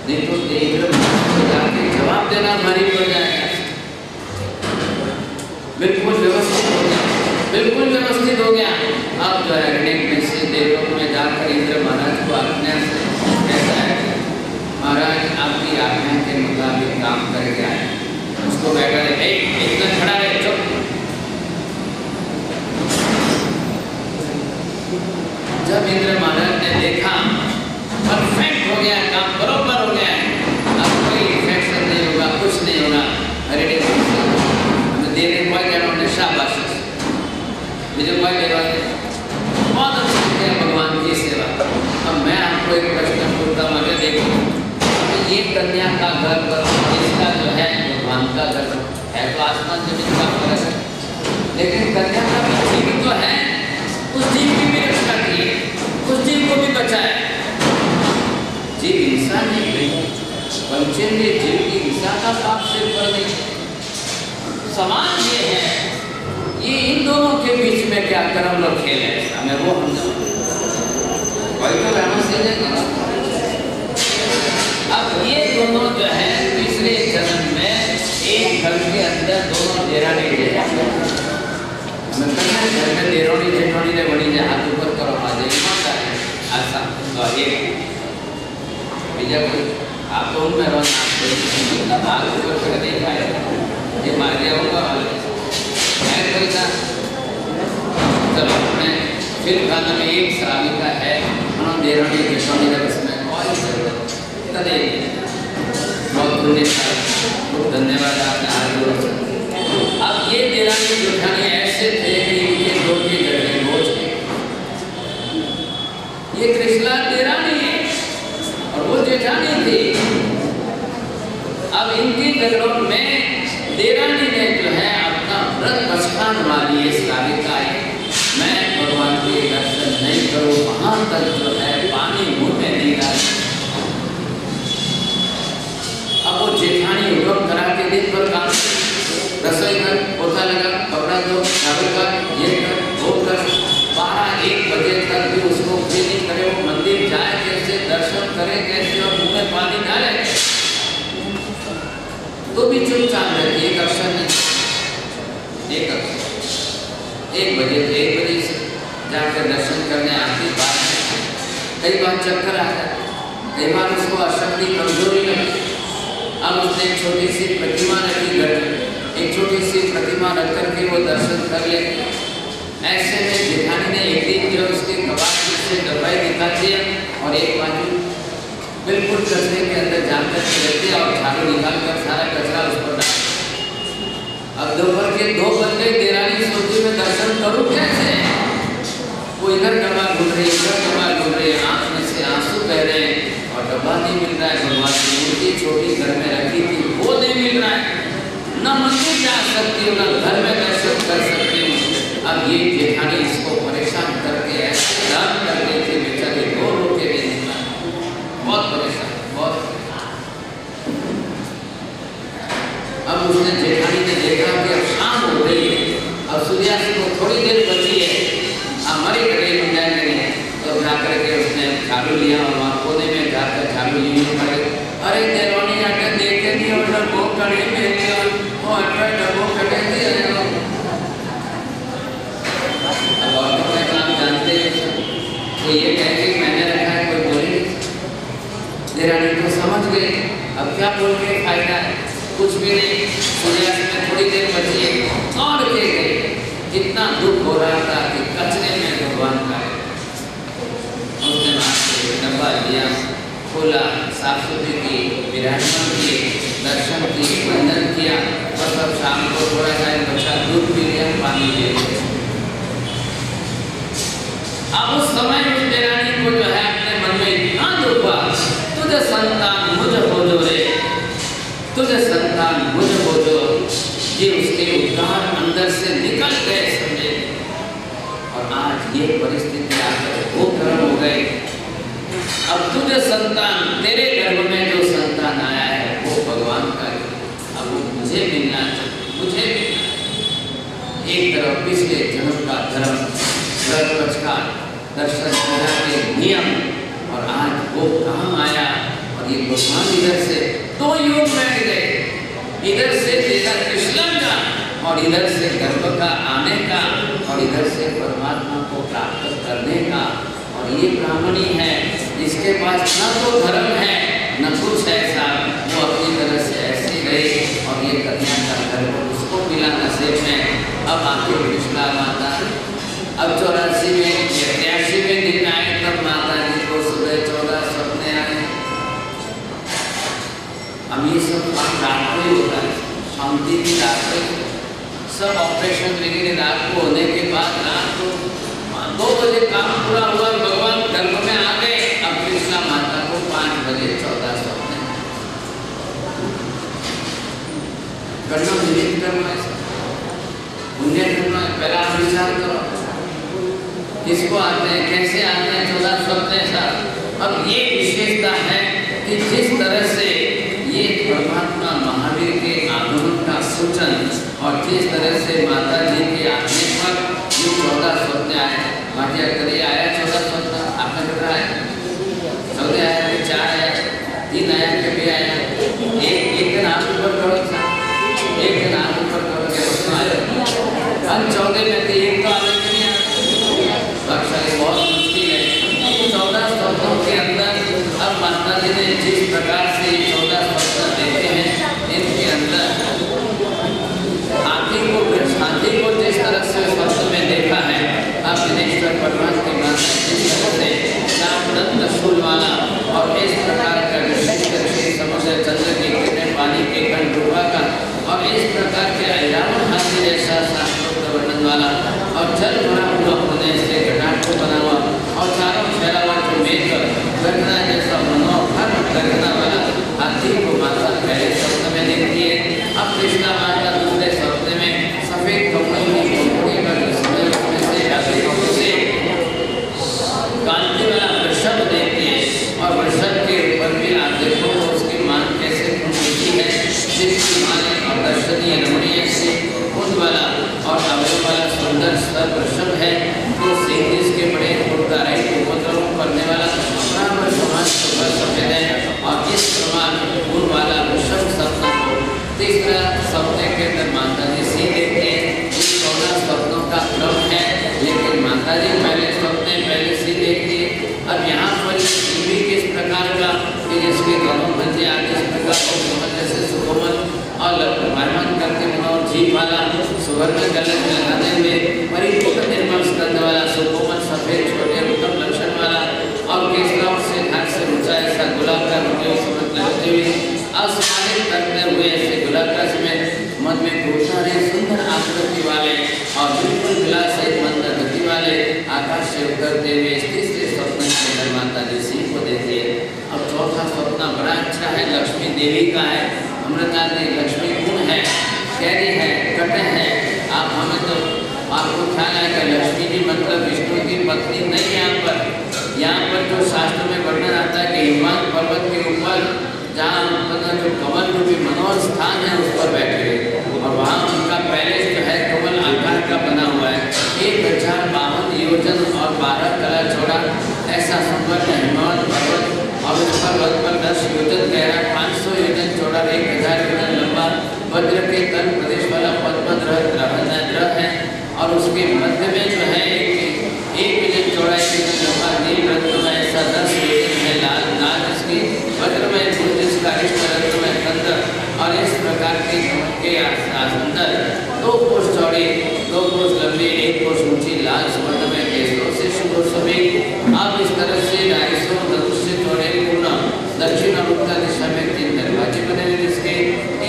नहीं तो देख जाके जवाब देना भारी पड़ जाएगा। बिल्कुल व्यवस्थित हो गया, बिल्कुल व्यवस्थित हो गया। अब जो है अनेक में से देवलोक में जाकर इंद्र महाराज को आज्ञा से कहता है, महाराज आपकी आज्ञा के मुताबिक काम करके आए। उसको बैठा रहे, एकदम खड़ा रहे, चुप। जब इंद्र महाराज ने देखा परफेक्ट हो गया, काम बरोबर हो गया, अब कोई इन्फेक्शन नहीं होगा, कुछ नहीं होगा, रेडी देने को क्या उन्होंने शाबाश मुझे कोई देवा बहुत अच्छा किया भगवान की सेवा। अब मैं आपको एक प्रश्न पूछता हूँ, अगर देखो ये कन्या का गर्भ इसका जो है भगवान का गर्भ है, तो आसमान जमीन का फर्क है, लेकिन कन्या का भी जीव तो है, उस जीव की भी रक्षा की, उस जीव को भी बचाए। जीव इंसान नहीं, पंचेंद्रिय जीव की हिंसा का पाप से ऊपर नहीं। सवाल ये है, ये इन दोनों के बीच में क्या कर्म और खेल है, हमें वो हम कोई तो रहना चाहिए। अब ये दोनों जो है पिछले जन्म में एक घर के अंदर दोनों देरानी जेठानी, हमें कहना है घर में देरानी जेठानी ने बड़ी जाए, हाथ ऊपर करो, माजे ईमानदार है ऐसा। और एक बीजा कोई आप तो उनमें रोना हाथ ऊपर कर नहीं पाए, ये मार गया होगा है कोई था। चलो मैं फिर खाना में एक श्राविका है, उन्होंने देरानी जेठानी ने इसमें कोई जरूरत कदे बहुत धन्यवाद आपने हाथ। अब ये देरानी जेठानी ऐसे थे कि इनके दो के झगड़े रोज के, ये कृष्णा देरानी है और वो जेठानी थी। अब इनकी झगड़ों में देरानी ने जो है अपना व्रत बचकान वाली है श्राविका है, मैं भगवान के दर्शन नहीं करूँ वहां तक जो है पानी मुंह में नहीं डाली। अब वो जेठानी हुक्म करा के दिन भर काम, रसोई कर, पोछा लगा, कपड़ा धो, झाड़ू कर, ये कर, वो कर, 12-1 बजे तक भी उसको क्लीनिंग करे, वो मंदिर जाए कैसे, दर्शन करे कैसे और मुंह में पानी डाले तो भी चुपचाप रहती, एक अक्षर नहीं, एक अक्षर। 1 बजे से जाकर दर्शन करने आती, बात कई बार चक्कर आता है, कई बार उसको अशक्ति कमजोरी लगती। अब उसने एक छोटी सी प्रतिमा रखी घर में, एक छोटी सी प्रतिमा रख करके वो दर्शन कर लेती। ऐसे में जेठानी ने एक दिन जो उसके कबाड़ से दवाई निकाल दिया और एक बाजू बिल्कुल कचरे के अंदर जाकर रहते और झाड़ू निकाल कर सारा कचरा उस पर डाल। अब दोपहर के 2 बज गए, देरानी सोची मैं दर्शन करूं कैसे, वो इधर डब्बा घूम रही है, इधर डब्बा घूम रही है, आंख में से आंसू बह रहे हैं और डब्बा नहीं मिल रहा है। भगवान की मूर्ति छोटी घर में रखी थी वो नहीं मिल रहा है, न मंदिर जा सकती हूँ, न घर में दर्शन कर सकती हूँ। अब ये जेठानी इसको परेशान करके ऐसे डांट कर रही थी, बेचारी रो के नहीं निकला, बहुत परेशान, बहुत। अब उसने जेठानी ने देखा कि अब शाम हो गई है, अब सूर्यास्त को थोड़ी देर बची है, हमारे घरे में जाएंगे नहीं, तो जाकर के उसने झाड़ू लिया और वहाँ कोने में जाकर झाड़ू ली पड़े। अरे देवानी आकर देखे नहीं और वो कड़ी में लिया वो अटर डब्बो कटे दिए। अब और अपना काम जानते हैं, तो ये कह के मैंने रखा है, कोई बोले देरानी तो समझ गए, अब क्या बोल के फायदा है, कुछ भी नहीं। सूर्यास्त में थोड़ी देर बची है और ले गए, कितना दुख हो रहा था कि कचरे में भगवान का है। उसने वहाँ से डब्बा लिया, खोला, साफ सुथरी की, विराजमान किए, दर्शन किए, वंदन किया और तब शाम को थोड़ा सा बच्चा दूध पी लिया, पानी ले लिया। अब उस समय उस देरानी को जो है अपने मन में इतना दुख हुआ, तुझे संतान मुझ हो जो रे, तुझे संतान मुझ हो जो, ये उसके उद्गार अंदर से निकल गए समझे। और आज ये परिस्थिति आकर वो कर्म हो गए। अब तुझे संतान, तेरे गर्भ में जो संतान आया है वो भगवान का है। अब वो मुझे मिलना चाहिए, मुझे मिलना। एक तरफ पिछले जन्म का धर्म, सर्वच का दर्शन पूजा के नियम, और आज वो काम आया और ये भगवान इधर से दो युग बैठ गए, इधर से तेरा कृष्ण का और इधर से गर्भ का आने का और इधर से परमात्मा को प्राप्त करने का। और ये ब्राह्मणी है जिसके पास न तो धर्म है न कुछ ऐसा, वो अपनी तरह से ऐसे गए और ये कन्या का गर्भ उसको मिला नसीब में। अब आके कृष्णा माता अब 84 में 83 में दिन आए, तब माता जी को सुबह 14 सपने आए। अब ये सब रात को ही होता है, शांति की रात को सब ऑपरेशन वगैरह रात को होने के बाद रात को 2 बजे काम पूरा हुआ, भगवान गर्भ में आ गए। अब कृष्णा माता को 5 बजे 14 सपने करना, निमित्त करना है, पुण्य करना है। पहला आप विचार करो किसको आते हैं, कैसे आते हैं 14 सपने साथ। अब ये विशेषता है कि जिस तरह से ये परमात्मा महावीर के आगमन का सूचन और जिस तरह से माता जी के आने पर ये 14 सपने आए। माता कभी आया 14 सपना आपने कितना आया? 14 आया कि 4 आया, 3 आया कि 2 आया? एक नाम ऊपर करो, एक नाम ऊपर करो, क्या आया? हम 14 में थे, एक तो आने के नहीं आया। बहुत मुश्किल है 14 सपनों के अंदर। अब माता जी ने जिस प्रकार से 14 सपना देखे हैं, इनके अंदर हाथी को जिस तरह से स्वप्न में देखा है, अब दिनेश्वर भगवान के मान जिस तरह से दंत शूल वाला और इस प्रकार का समुद्र चंद्र की किरणें पानी के कण डूबा का और इस प्रकार के ऐरावत हाथी जैसा शास्त्रोक्त वर्णन वाला और जल भरा हुआ होने से घटाट को बना हुआ और चारों फैलावा को मेघ गर्जना जैसा मनोहर गर्जना वाला हाथी को माता पहले स्वप्न में देखती है। अब कृष्णा माता दूसरे स्वप्न में सफेद कपड़ों की टोकरी पर उसमें से कांति वाला वृषभ देखती है और वृषभ के ऊपर भी आप देखो उसकी मान कैसे खुशी है, जिसकी मान और दर्शनीय रमणीय से खुद वाला और अवयव वाला सुंदर स्तर वृषभ है, जो सेंतीस के बड़े उपद्रव करने वाला ब्राह्मण समाज पर सफेद है। और इस प्रमाण गुण वाला वृषभ सपना को तीसरा सपने के अंदर माता जी सी देखते हैं। इस 14 सपनों का क्रम है, लेकिन माता जी पहले सपने पहले सी देखती है। अब यहाँ पर भी किस प्रकार का कि जिसके दोनों बच्चे आगे इस प्रकार कोमल जैसे सुकोमल और वर्णन करके मनोहर जीभ वाला सुवर्ण गले में लगाते हुए परिपूर्ण निर्मल स्कंद वाला सुकोमल सफेद छोटे उत्तम लक्षण वाला और केसराओं से घाट से ऊंचा ऐसा गुलाब का रुपये समझ लगते हुए अस्मानित करते हुए ऐसे गुलाब का समय मन में घूमता रहे सुंदर आकृति वाले और बिल्कुल विलास सहित मंद गति वाले आकाश से उतरते हुए तीसरे स्वप्न के अंदर माता जी सिंह को देखिए। अब चौथा स्वप्न बड़ा अच्छा है, लक्ष्मी देवी का है। अमृता जी लक्ष्मी गुण है, कैरी है, कटे है। आप हमें तो आपको ख्याल है कि लक्ष्मी जी मतलब विष्णु की पत्नी नहीं। यहाँ पर जो शास्त्र में वर्णन आता है कि हिमालय पर्वत के ऊपर जहाँ जो कमल रूपी मनोहर स्थान है उस पर बैठे हुए और वहाँ उनका पैलेस जो है कमल आकार का बना हुआ है। 1052 योजन और 12 कला चौड़ा ऐसा संपन्न हिमालय पर्वत और उस पर्वत पर 10 योजन गहरा 500 योजन चौड़ा 1000 योजन लंबा वज्र के तल प्रदेश वाला पद्मद्रह ग्रह है और उसके मध्य में जो है एक योजन चौड़ा 1 योजन लंबा नील रत्न में ऐसा 10 योजन है लाल नाग इसकी वज्र में जिसका इष्ट रत्न में कंदर और इस प्रकार के अंदर 2 कोस चौड़ी 2 कोस लंबी 1 कोस ऊंची लाल स्वर्ण में केसरों से शुभ सभी आप इस तरह से 250 धनुष से चौड़े पूर्ण दक्षिण और उत्तर दिशा में 3 दरवाजे बने हुए जिसके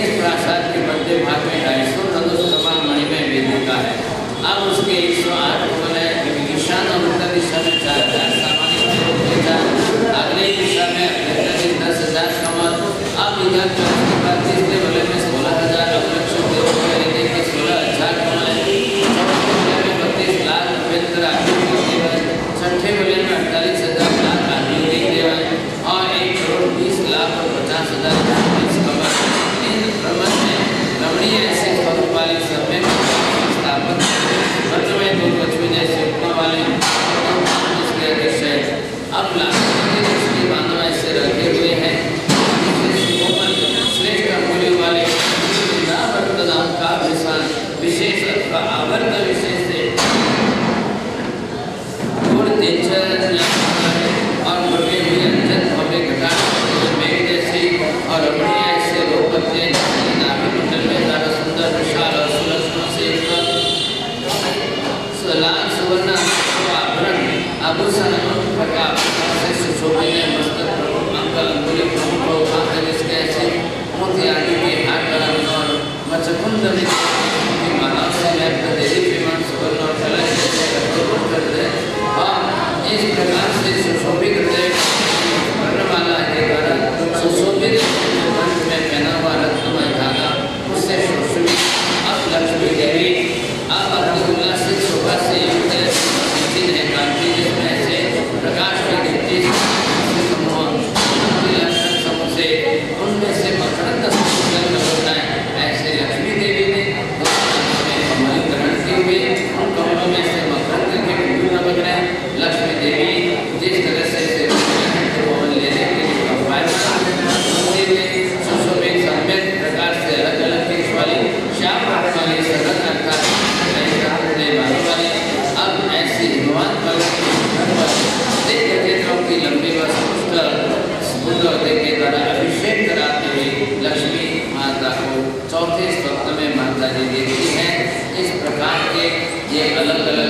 इस प्रासाद के मध्य भाग में 250 धनुष कमान मणि में वेदिका है। अब उसके 108 कमल है, ईशान और उत्तर दिशा में 4000 सामान्य अगले दिशा में 10,000 कमल। अब इधर तीसरे बल्ले में 16,000 अवलक्षण देवों के 16,000 कमल है। 32 लाख अभ्यंतर आभूषण प्रकार से सुशोभित है। मस्तक प्रमुख अंकल अंगुली प्रमुख हाथ इसके ऐसे मोती आदि के हाथ और मचकुंद में की माला से व्याप्त देवी विमान सुवर्ण और कलश जैसे कठोर करते और इस प्रकार से सुशोभित वर्णमाला के द्वारा सुशोभित कंठ में पहना हुआ रत्नमय धागा उससे सुशोभित अब लक्ष्मी देवी अब अपनी उल्लासित शोभा से युक्त है कांति जिसमें ऐसे प्रकाश की दीप्ति से उनमें से मकरंद होता है। ऐसे लक्ष्मी देवी ने कमल ग्रहण किए हुए उन कमलों में से मकरंद के बिंदु नमक रहे। लक्ष्मी देवी जिस तरह से लेने के लिए सुशोभित सम्यक प्रकार से अलग अलग देश वाली श्याम वाली सरल अर्थात वाली अब ऐसी भगवान की लंबी व समुद्र के द्वारा अभिषेक कराते हुए लक्ष्मी माता को चौथे स्तोत्र में माता जी देखती है। इस प्रकार के ये अलग अलग